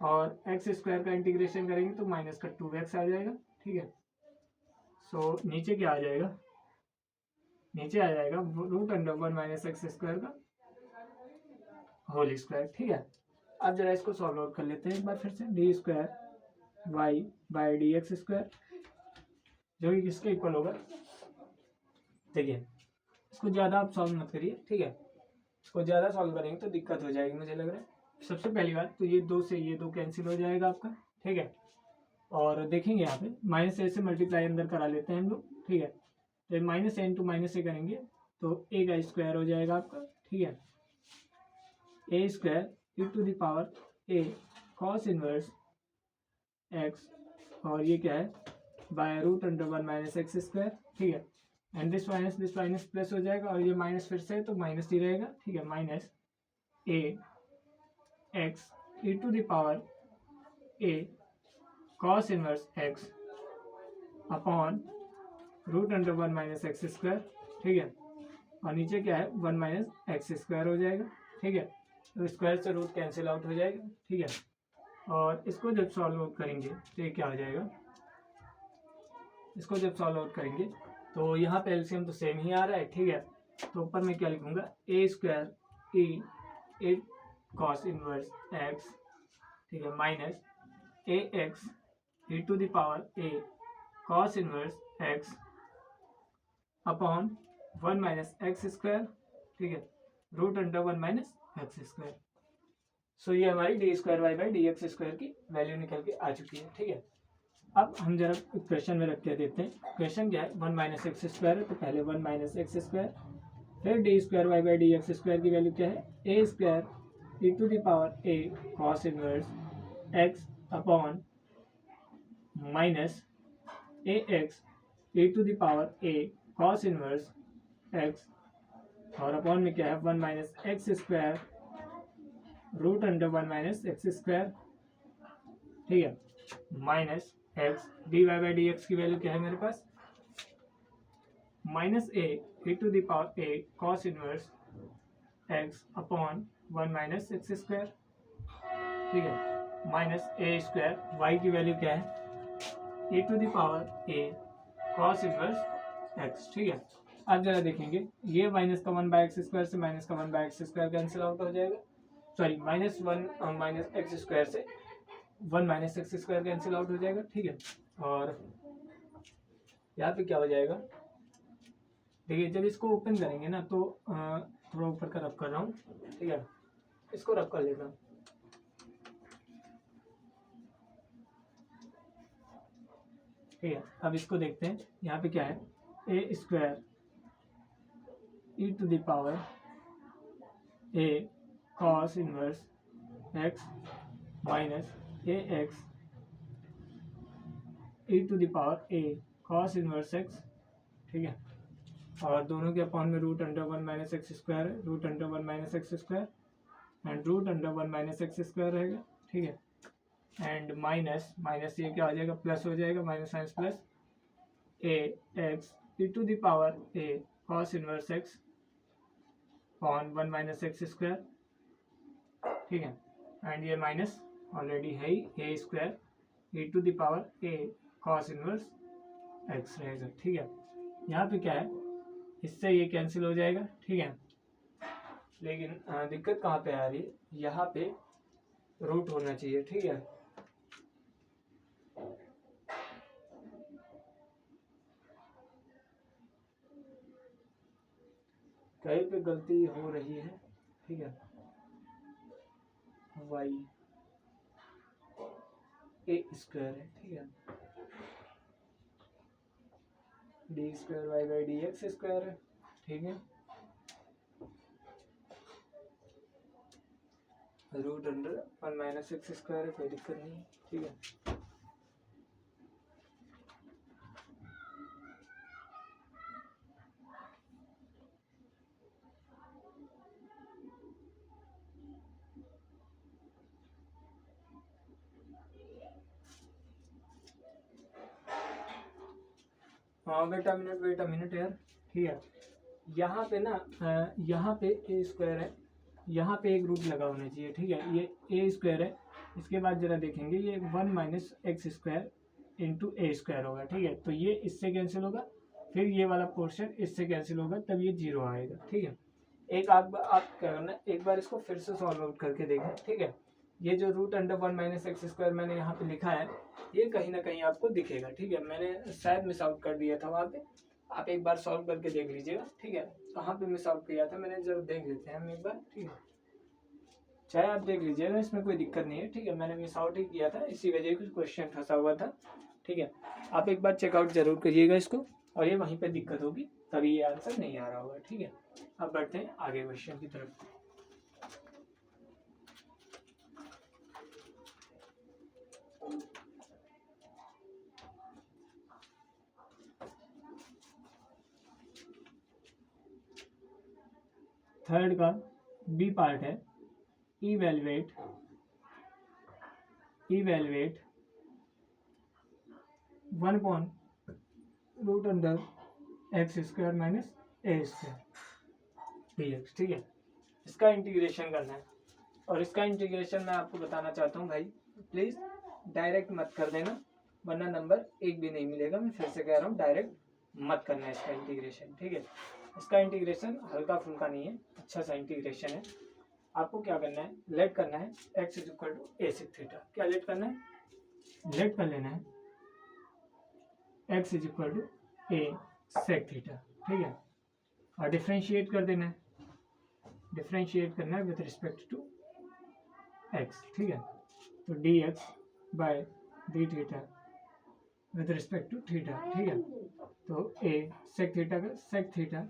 और एक्स स्क्वायर का इंटीग्रेशन करेंगे तो माइनस का 2x आ जाएगा। ठीक है, सो नीचे क्या आ जाएगा, नीचे आ जाएगा √1 माइनस एक्स स्क्वायर का होल स्क्वायर। ठीक है, अब जरा इसको सॉल्व आउट कर लेते हैं एक बार फिर से, d square y by d x square जो कि किसके इक्वल होगा देखिए इसको ज़्यादा आप सॉल्व मत करिए, ठीक है, इसको ज़्यादा सॉल्व करेंगे तो दिक्कत हो जाएगी मुझे लग रहा है। सबसे पहली बात तो ये 2 से ये 2 कैंसिल हो जाएगा आपका, ठीक है। और देखेंगे यहाँ पे माइनस ए से मल्टीप्लाई अंदर करा लेते हैं हम लोग, ठीक है। तो माइनस ए इंटू माइनस ए करेंगे तो ए का स्क्वायर हो जाएगा आपका, ठीक है। A square e to the power a cos inverse x, और ये क्या है by root under 1 minus x square, ठीक है। एंड दिस माइनस प्लस हो जाएगा, और ये माइनस फिर से तो माइनस ही रहेगा, ठीक है। Minus a x e to the power a cos inverse x upon root under 1 minus x square, ठीक है। और नीचे क्या है 1 माइनस एक्स स्क्वायर हो जाएगा, ठीक है। तो स्क्वायर से रूट कैंसिल आउट हो जाएगा, ठीक है। और इसको जब सॉल्व आउट करेंगे तो ये क्या हो जाएगा, इसको जब सॉल्व आउट करेंगे तो यहाँ पे एलसीएम तो सेम ही आ रहा है, ठीक है। तो ऊपर में क्या लिखूंगा a square e a cos inverse x, ठीक है, minus a x e to the power a cos inverse x upon 1 minus x square, ठीक है, root under 1 minus x square. So ये हमारी d square y by d x square की value निकल के आ चुकी है, ठीक है। अब हम जरा क्वेश्चन में रख के देते हैं। क्वेश्चन क्या है 1 माइनस एक्स स्क्वायर है, तो पहले 1 माइनस एक्स स्क्वायर, फिर d square y by d x square की वैल्यू क्या है a square e to the power a cos inverse x upon minus a x e to the power a cos inverse x, और upon में क्या है 1 minus x square root under 1 minus x square, ठीक है, minus x d y by d x की value क्या है मेरे पास minus a e to the power a cos inverse x upon 1 minus x square, ठीक है, माइनस ए स्क्वायर वाई की value क्या है a to the power a cos inverse x, ठीक है। अब जरा देखेंगे ये माइनस का 1 बाय एक्स स्क्वायर से माइनस का 1 by x square cancel out हो जाएगा, sorry minus 1 minus x square से 1 minus x square cancel out हो जाएगा, ठीक है। और यहाँ पे क्या हो जाएगा देखिए जब इसको ओपन करेंगे ना तो थोड़ा ऊपर का रब कर रहा हूँ, ठीक है, इसको रब कर लेता हूँ, ठीक है। अब इसको देखते हैं यहाँ पे क्या है a square e to the power a cos inverse x minus a x e to the power a cos inverse x, ठीक है। और दोनों के अपॉन में root under 1 minus x square है, root under 1 minus x square and root under 1 minus x square रहेगा, ठीक है। एंड माइनस माइनस ये क्या हो जाएगा प्लस हो जाएगा, minus science plus a x e to the power a cos inverse x upon 1 minus x square, ठीक है। एंड ये माइनस ऑलरेडी है ही a square e to the power a cos inverse x रहेगा, ठीक है। यहाँ पे क्या है इससे ये कैंसिल हो जाएगा, ठीक है। लेकिन दिक्कत कहाँ पे आ रही है, यहाँ पे रूट होना चाहिए, ठीक है। कहीं पे गलती हो रही है, ठीक है। वाई ए स्क्वायर है, ठीक है, d square y by d x square है, ठीक है, root under 1 minus x square है, कोई दिक्कत नहीं, ठीक है। हाँ बेटा मिनट यार, ठीक है। यहाँ पे ना यहाँ पे ए स्क्वायर है, यहाँ पे एक रूट लगा होना चाहिए, ठीक है। ये ए स्क्वायर है, इसके बाद जरा देखेंगे ये 1 माइनस एक्स स्क्वायर इंटू ए स्क्वायर होगा, ठीक है। तो ये इससे कैंसिल होगा, फिर ये वाला पोर्शन इससे कैंसिल होगा, तब ये 0 आएगा, ठीक है। एक आप क्या करना एक बार इसको फिर से सॉल्व आउट करके देखें, ठीक है। ये जो root under 1 minus x square मैंने यहाँ पे लिखा है ये कहीं ना कहीं आपको दिखेगा, ठीक है। मैंने शायद मिस आउट कर दिया था वहाँ पे, आप एक बार सॉल्व करके देख लीजिएगा, ठीक है। कहाँ पे मैं सॉल्व किया था मैंने, जब देख लेते हैं हम एक बार, ठीक है। चाहे आप देख लीजिएगा, इसमें कोई दिक्कत नहीं है, ठीक है। मैंने मिस आउट ही किया था, इसी वजह से क्वेश्चन फंसा हुआ था, ठीक है। आप एक बार चेकआउट जरूर करिएगा इसको, और ये वहीं पे दिक्कत होगी तभी ये आंसर नहीं आ रहा होगा, ठीक है। अब बढ़ते हैं आगे क्वेश्चन की तरफ। थर्ड का बी पार्ट है, evaluate 1/√x² minus a² dx, ठीक है। इसका इंटीग्रेशन करना है, और इसका इंटीग्रेशन मैं आपको बताना चाहता हूँ भाई, प्लीज डायरेक्ट मत कर देना, वरना नंबर 1 भी नहीं मिलेगा। मैं फिर से कह रहा हूँ, डायरेक्ट मत करना है इसका इंटीग्रेशन, ठीक है। इसका इंटीग्रेशन हल्का फुल्का नहीं है, अच्छा सा इंटीग्रेशन है। आपको क्या करना है, लेट करना है x = a sec थीटा। क्या लेट करना है, लेट कर लेना है x = a sec थीटा, ठीक है। और डिफ्रेंशिएट कर देना है, डिफ्रेंशिएट करना है विथ रिस्पेक्ट टू x, ठीक है। तो dx/d theta with respect to theta, ठीक है। तो a sec थीटा का sec थीटा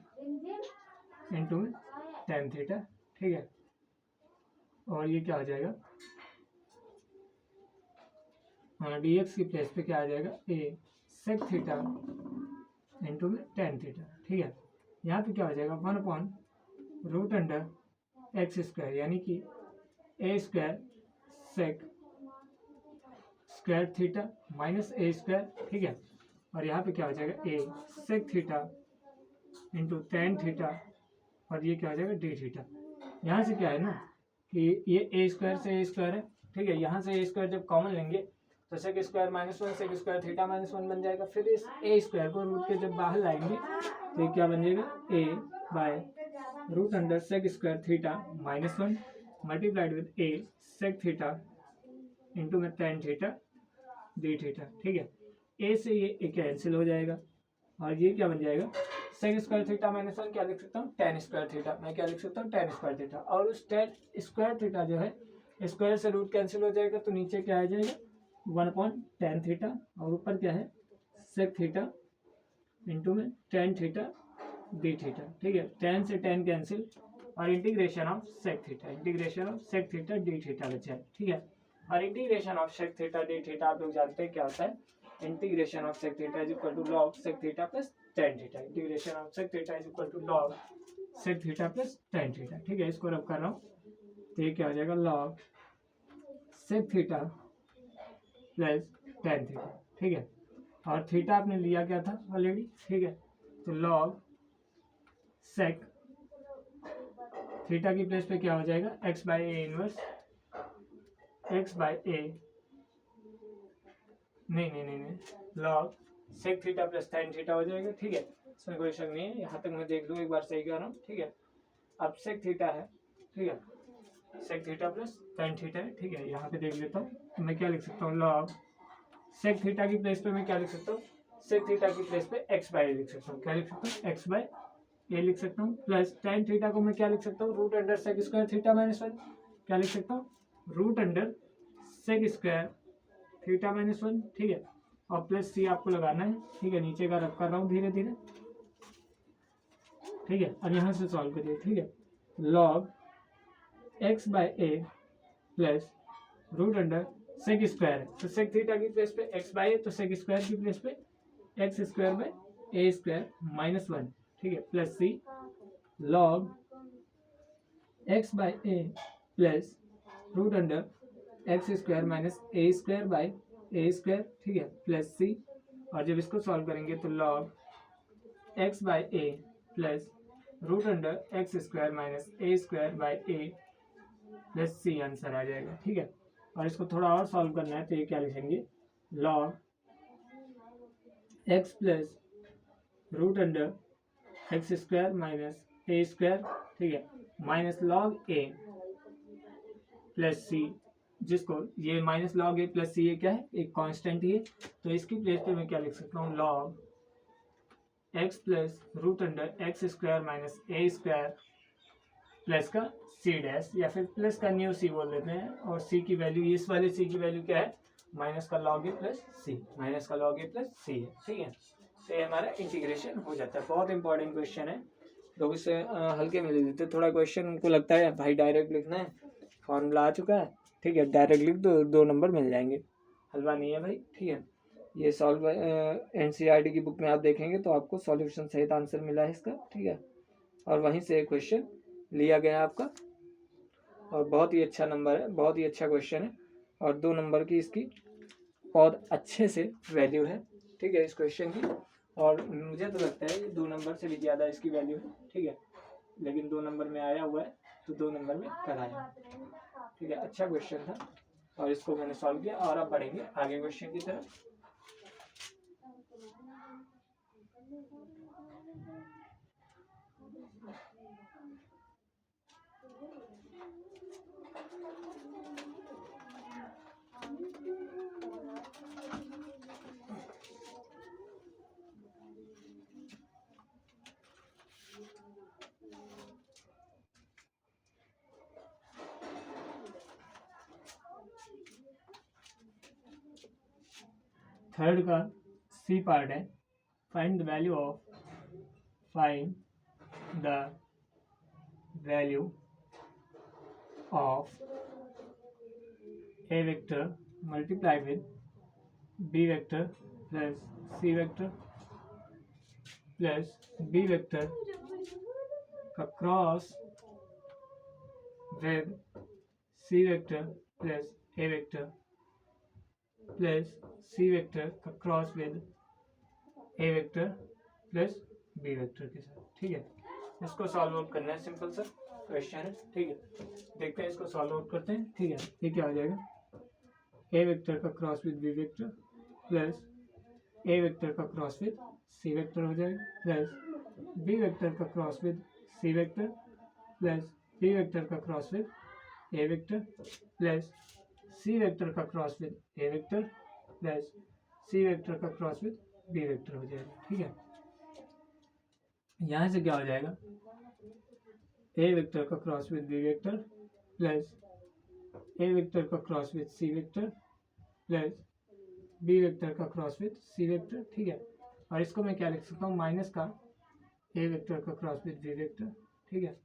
इंटू में tan थीटा, ठीक है। और ये क्या आ जाएगा, हाँ dx की प्लेस पे क्या आ जाएगा, a sec थीटा इंटू में tan थीटा, ठीक है। यहाँ पे क्या हो जाएगा, 1/√x², यानी कि a² sec square theta minus a², ठीक है। और यहाँ पे क्या हो जाएगा, a sec theta into tan theta, और ये क्या हो जाएगा, d थीटा। यहाँ से क्या है ना कि ये a² से a² है, ठीक है। यहाँ से a² जब कॉमन लेंगे तो sec² -1 sec² थीटा -1 बन जाएगा। फिर इस a² को रूट के जब बाहर लाएंगे तो ये क्या बन जाएगा, a/√sec² theta -1 multiplied with a sec theta into में tan थीटा d थीटा, ठीक है। a से ये कैंसिल हो जाएगा, और ये क्या बन जाएगा, sec² थीटा -1 क्या लिख सकता हूँ, tan² थीटा। मैं क्या लिख सकता हूँ, tan² थीटा। और उस tan² थीटा जो है, स्क्वायर से रूट कैंसिल हो जाएगा, तो नीचे क्या आ जाएगा, 1/tan थीटा, और ऊपर क्या है, sec थीटा इंटू में tan थीटा d थीटा, ठीक है। tan से tan कैंसिल, और integration of sec theta, integration of sec theta d theta बचा है, ठीक है। और integration of sec theta d theta आप लोग जानते हैं क्या होता है, integration of sec theta = log sec theta plus tan theta. Integration of sec theta = log sec theta plus tan theta, ठीक है। इसको रब कर रहा हूँ तो ये क्या हो जाएगा, log sec theta plus tan theta, ठीक है। और थीटा आपने लिया क्या था ऑलरेडी, ठीक है। तो log sec थीटा की प्लेस पे क्या हो जाएगा, x/a इनवर्स x/a, नहीं log sec theta plus tan theta हो जाएगा, ठीक है। इसमें कोई शक नहीं है, यहाँ तक मैं देख लूँ एक बार, सही कह रहा हूँ, ठीक है। अब sec थीटा है, ठीक है, sec theta plus tan theta है, ठीक है। यहाँ पे देख लेता हूँ, तो मैं क्या लिख सकता हूँ, log sec थीटा की प्लेस पे मैं क्या लिख सकता हूँ, sec थीटा की प्लेस पे x/a लिख सकता हूँ। क्या लिख सकता हूँ, x/a लिख सकता हूँ। प्लस tan थीटा को मैं क्या लिख सकता हूँ, √sec² थीटा -1, क्या लिख सकता हूँ, √sec² थीटा -1, ठीक है। और प्लस c आपको लगाना है, ठीक है। नीचे का रब कर रहा हूँ धीरे धीरे, ठीक है। और यहाँ से सॉल्व करिए, ठीक है। log x/a प्लस √sec² है, तो sec थीटा की प्लेस पे x/a, तो sec² की प्लेस पे x² -1, ठीक है, plus c log x/a plus √x² -a² ठीक है, प्लस c। और जब इसको सॉल्व करेंगे तो log x/a plus √x² -a² plus c answer आ जाएगा, ठीक है। और इसको थोड़ा और सॉल्व करना है तो ये क्या लिखेंगे, log x plus √x² -a², ठीक है, minus log a plus c, जिसको ये minus log a plus c ये क्या है, एक कांस्टेंट ही है। तो इसकी प्लेस पे मैं क्या लिख सकता हूँ, log x plus root under x square minus a square plus का सी डैश, या फिर प्लस का न्यू सी बोल देते हैं, और सी की वैल्यू, इस वाले सी की वैल्यू क्या है, माइनस का लॉग ए प्लस सी, माइनस का लॉग ए प्लस सी है। ठीक है, तो ये हमारा इंटीग्रेशन हो जाता है। बहुत इंपॉर्टेंट क्वेश्चन है, लोग इसे हल्के में ले लेते हैं। थोड़ा क्वेश्चन उनको लगता है भाई डायरेक्ट लिखना है, फॉर्मूला आ चुका है, ठीक है डायरेक्ट लिख दो, 2 नंबर मिल जाएंगे। हलवा नहीं है भाई, ठीक है। ये सॉल्व एनसीईआरटी की बुक में आप देखेंगे तो आपको सॉल्यूशन सहित आंसर मिला है इसका, ठीक है, और वहीं से क्वेश्चन लिया गया है आपका, और बहुत ही अच्छा नंबर है, बहुत ही अच्छा क्वेश्चन है, और 2 नंबर की इसकी बहुत अच्छे से वैल्यू है, ठीक है, इस क्वेश्चन की। और मुझे तो लगता है 2 नंबर से भी ज़्यादा इसकी वैल्यू है, ठीक है, लेकिन 2 नंबर में आया हुआ है तो 2 नंबर में कराया, ठीक है। अच्छा क्वेश्चन था और इसको मैंने सॉल्व किया, और अब बढ़ेंगे आगे क्वेश्चन की तरफ। थर्ड का सी पार्ट है, find the value of a vector multiply with b vector plus c vector plus b vector का cross with c vector plus a vector plus c vector का cross with a vector plus b vector के साथ, ठीक है। इसको solve out करना है, simple सा क्वेश्चन है, ठीक है। देखते हैं इसको सॉल्व आउट करते हैं, ठीक है। ये क्या हो जाएगा, ए वेक्टर का cross with b vector plus a vector का क्रॉस विद सी वेक्टर हो जाएगा, प्लस बी वेक्टर का cross with c vector plus b vector का cross with a vector plus c vector का cross with a vector plus c vector का cross with b vector हो जाएगा, ठीक है। यहाँ से क्या हो जाएगा, ए वेक्टर का cross with b vector plus a vector का cross with c vector plus b vector का क्रॉस विद सी वेक्टर, ठीक है। और इसको मैं क्या लिख सकता हूँ, माइनस का ए वेक्टर का क्रॉस विद बी वेक्टर, ठीक है,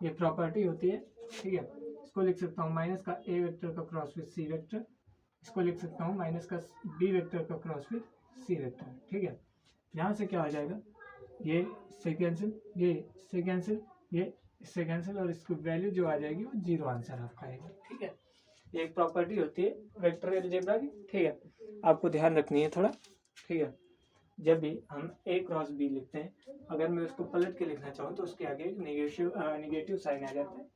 ये प्रॉपर्टी होती है, ठीक है। इसको लिख सकता हूँ माइनस का ए वेक्टर का क्रॉस विद सी वेक्टर, इसको लिख सकता हूँ माइनस का बी वेक्टर का क्रॉस विद सी वेक्टर, ठीक है। यहाँ से क्या हो जाएगा, ये इससे कैंसिल, ये इससे कैंसिल, ये इससे कैंसिल, और इसकी वैल्यू जो आ जाएगी वो 0 आंसर आपका आएगा, ठीक है। ये एक प्रॉपर्टी होती है वेक्टर अलजेब्रा की, ठीक है, आपको ध्यान रखनी है थोड़ा, ठीक है। जब भी हम ए क्रॉस बी लिखते हैं, अगर मैं उसको पलट के लिखना चाहूँ तो उसके आगे एक निगेटिव साइन आ जाता है,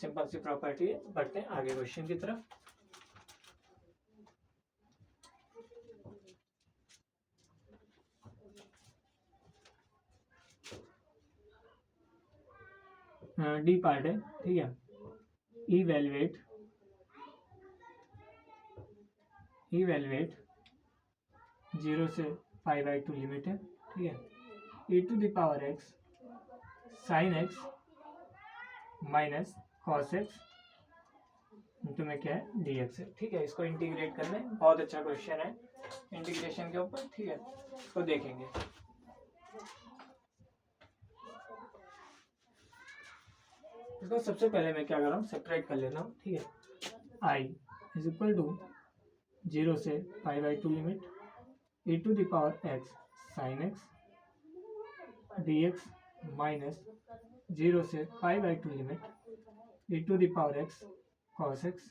सिंपल सी प्रॉपर्टी है। बढ़ते हैं आगे क्वेश्चन की तरफ। डी पार्ट है, ठीक है, इवेलुएट 0 से π/2 लिमिट है, ठीक है, e to the power x sin x minus cos x into में क्या है dx है, ठीक है। इसको इंटीग्रेट करना है, बहुत अच्छा क्वेश्चन है इंटीग्रेशन के ऊपर, ठीक है, इसको देखेंगे। इसको सबसे पहले मैं क्या कर रहा हूँ, सेपरेट कर लेना हूँ, ठीक है। i इज इक्वल टू 0 से π/2 limit e to the power x sin x dx minus 0 से π/2 limit e to the power x cos x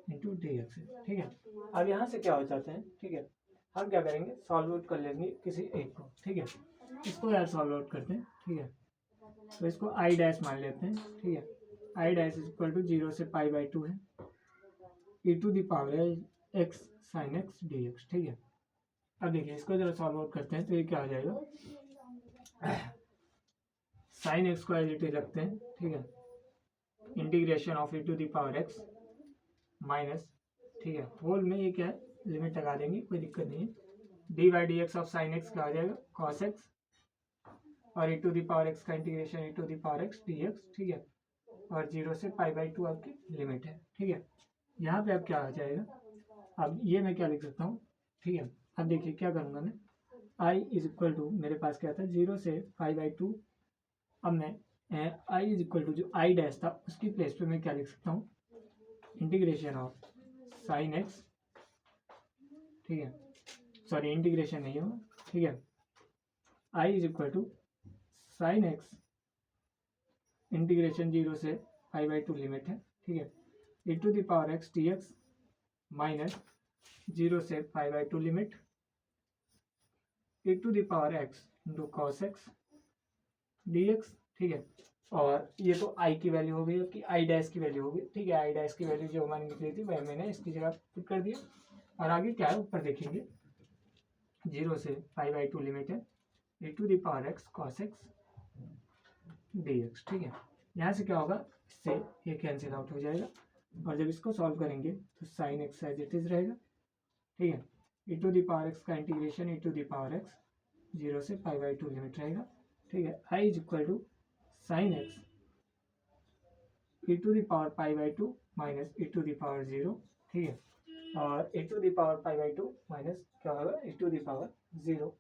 into dx, ठीक है। अब यहाँ से क्या हो जाता है, ठीक है, हम क्या करेंगे, सॉल्व आउट कर लेंगे किसी एक को, ठीक है। इसको यार सॉल्व आउट करते हैं, ठीक है, तो इसको आई डैश मान लेते हैं, ठीक है। I dash is equal to 0 से π/2 है e to the power x sin x dx, ठीक है। अब देखिए इसको जरा सॉल्व आउट करते हैं तो ये क्या हो जाएगा, साइन एक्स को एज इट इज रखते हैं, ठीक है, integration of e to the power x minus, ठीक है, होल में ये क्या है लिमिट लगा देंगे, कोई दिक्कत नहीं है, d by d x of sine x क्या हो जाएगा कॉस एक्स, और e to the power x का integration e to the power x d x, ठीक है, और 0 से पाई बाई 2 आपकी लिमिट है, ठीक है। यहाँ पे अब क्या आ जाएगा, अब ये मैं क्या लिख सकता हूँ, ठीक है। अब देखिए क्या करूँगा मैं, i इज इक्वल टू मेरे पास क्या था 0 से पाई बाई 2, अब मैं i इज इक्वल टू जो i डैश था उसकी प्लेस पे मैं क्या लिख सकता हूँ, इंटीग्रेशन ऑफ साइन एक्स, ठीक है, सॉरी इंटीग्रेशन नहीं होगा, ठीक है, i is equal to sine x integration 0 से पाई बाई 2 लिमिट है, ठीक है, e to the power x d x minus 0 से pi by 2 limit e to the power x into cos x d x, ठीक है। और ये तो i की वैल्यू हो गई कि i डैश की वैल्यू हो गई, ठीक है, i डैश की वैल्यू जो हमारी निकली थी वह मैंने इसकी जगह पुट कर दिया। और आगे क्या है ऊपर देखेंगे 0 से पाई बाई 2 लिमिट है e to the power x cos x d x, ठीक है। यहाँ से क्या होगा, इससे ये कैंसिल आउट हो जाएगा, और जब इसको सॉल्व करेंगे तो sine x as it is रहेगा, ठीक है, e to the power x का integration e to the power x 0 से पाई बाई 2 लिमिट रहेगा, ठीक है, i is equal to sine x e to the power pi by 2 minus e to the power 0, ठीक है, और e to the power pi by 2 minus क्या होगा e to the power 0।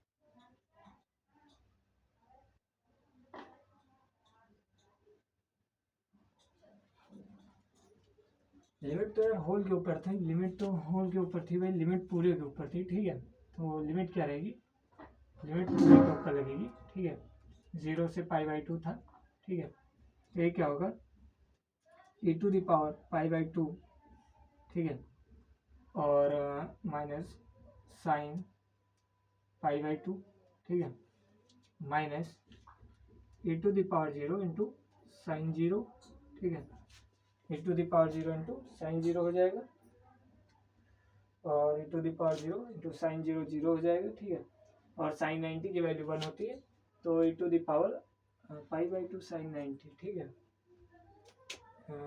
Limit तो यार होल के ऊपर थी, लिमिट तो होल के ऊपर थी भाई, लिमिट पूरे के ऊपर थी, ठीक है, तो लिमिट क्या रहेगी, लिमिट पूरे के ऊपर लगेगी, ठीक है, 0 से पाई बाई 2 था, ठीक है, तो ये क्या होगा e to the power pi by 2, ठीक है, और माइनस साइन पाई बाई 2, ठीक है, minus e to the power 0 into sine 0, ठीक है, e to the power 0 into sine 0 हो जाएगा, और e to the power 0 into sine 0 0 हो जाएगा, ठीक है, और साइन 90 की वैल्यू 1 होती है, तो e to the power pi by 2 sine 90, ठीक है,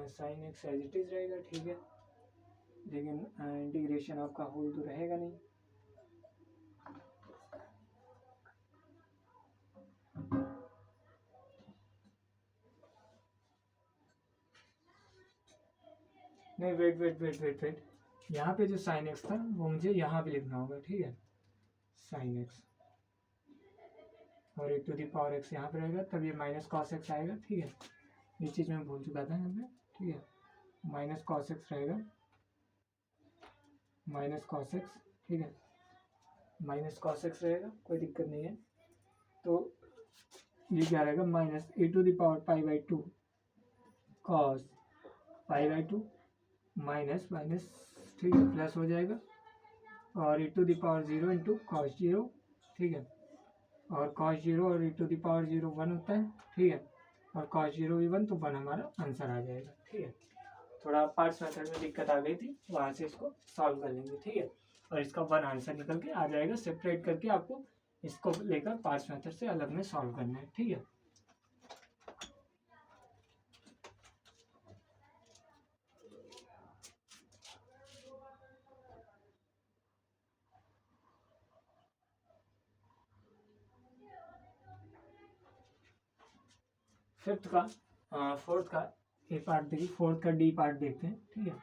sine x as it is रहेगा, ठीक है, लेकिन इंटीग्रेशन आपका होल तो रहेगा नहीं। नहीं wait wait wait wait wait, यहाँ पे जो साइन एक्स था वो मुझे यहाँ पे लिखना होगा, ठीक है, साइन एक्स, और e to the power x यहाँ पे रहेगा, तब ये माइनस कॉस एक्स आएगा, ठीक है, ये चीज़ मैं भूल चुका था यहाँ पे, ठीक है, माइनस कॉस एक्स रहेगा, माइनस कॉस एक्स, ठीक है, माइनस कॉस एक्स रहेगा, कोई दिक्कत नहीं है, तो ये क्या रहेगा minus e to the power pi by 2 cos pi by 2 minus minus, ठीक है, प्लस हो जाएगा, और e to the power 0 into cos 0, ठीक है, और कॉस 0 और e टू दी पावर 0 1 होता है, ठीक है, और कॉस 0 भी 1, तो 1 हमारा आंसर आ जाएगा, ठीक है। थोड़ा पार्ट्स मेथड में दिक्कत आ गई थी, वहाँ से इसको सॉल्व कर लेंगे, ठीक है, और इसका 1 आंसर निकल के आ जाएगा, सेपरेट करके आपको इसको लेकर पार्ट्स मेथड से अलग में सॉल्व करना है, ठीक है। फिफ्थ का फोर्थ का ए पार्ट देखिए, फोर्थ का डी पार्ट देखते हैं, ठीक है,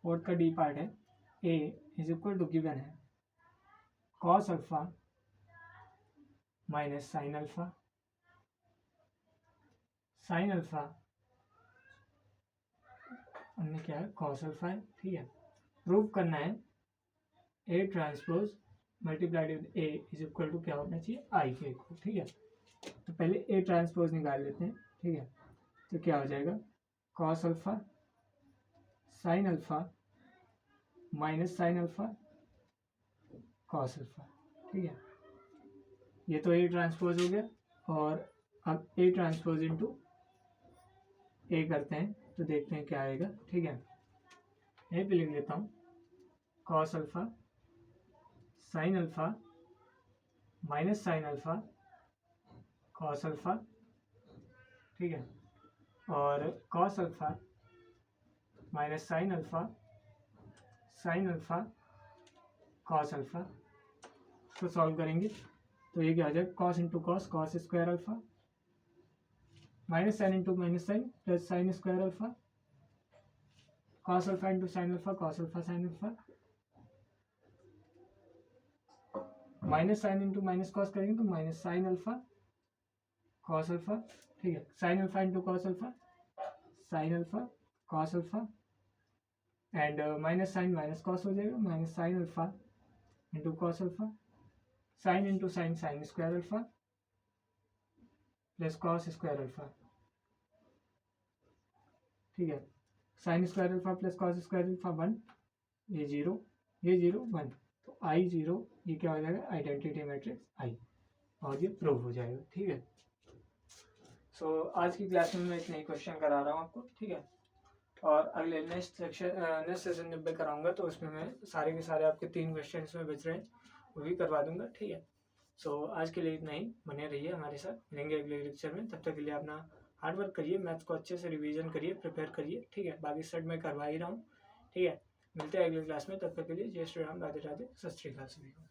फोर्थ का डी पार्ट है ए इज इक्वल टू गिवन है cos alpha minus sine alpha, sine alpha हमने क्या है कॉस अल्फा है, ठीक है, प्रूव करना है A transpose multiplied with A is equal to क्या होना चाहिए आई के इक्वल, ठीक है, तो पहले ए ट्रांसपोज निकाल लेते हैं, ठीक है, तो क्या हो जाएगा cos alpha sine alpha minus sine alpha cos alpha, ठीक है, ये तो ए ट्रांसपोज हो गया, और अब ए ट्रांसपोज इंटू ए करते हैं तो देखते हैं क्या आएगा, ठीक है, ए पे लिख लेता हूँ cos alpha sine alpha minus sine alpha cos alpha, ठीक है, और cos alpha minus sine alpha cos alpha, इसको सॉल्व करेंगे तो ये क्या आ जाएगा, cos into cos cos square alpha minus sine into minus sine plus sine square alpha cos alpha into sine alpha cos alpha sine alpha minus sine into minus cos करेंगे तो minus sine alpha cos alpha, ठीक है, sign alpha into cos alpha sine alpha cos alpha and minus sine minus cos हो जाएगा minus sine alpha into cos alpha sine into sine sine square alpha plus cos square alpha, ठीक है, sine square alpha plus cos square alpha 1 ये 0 1 तो आई 0 ये क्या हो जाएगा आइडेंटिटी मैट्रिक्स आई और ये प्रूव हो जाएगा, ठीक है। सो आज की क्लास में मैं इतने ही क्वेश्चन करा रहा हूँ आपको, ठीक है, और अगले नेक्स्ट सेशन जब मैं कराऊंगा तो उसमें मैं सारे के सारे आपके 3 क्वेश्चन इसमें बच रहे हैं वो भी करवा दूंगा, ठीक है। सो आज के लिए इतना ही, बने रहिए हमारे साथ, मिलेंगे अगले लेक्चर में, तब तक के लिए अपना हार्ड वर्क करिए, मैथ्स को अच्छे से रिवीजन करिए, प्रिपेयर करिए, ठीक है, बाकी सेट मैं करवा ही रहा हूँ, ठीक है। मिलते हैं अगले क्लास में, तब तक के लिए जय श्री राम, राधे राधे, सत श्री अकाल सभी को।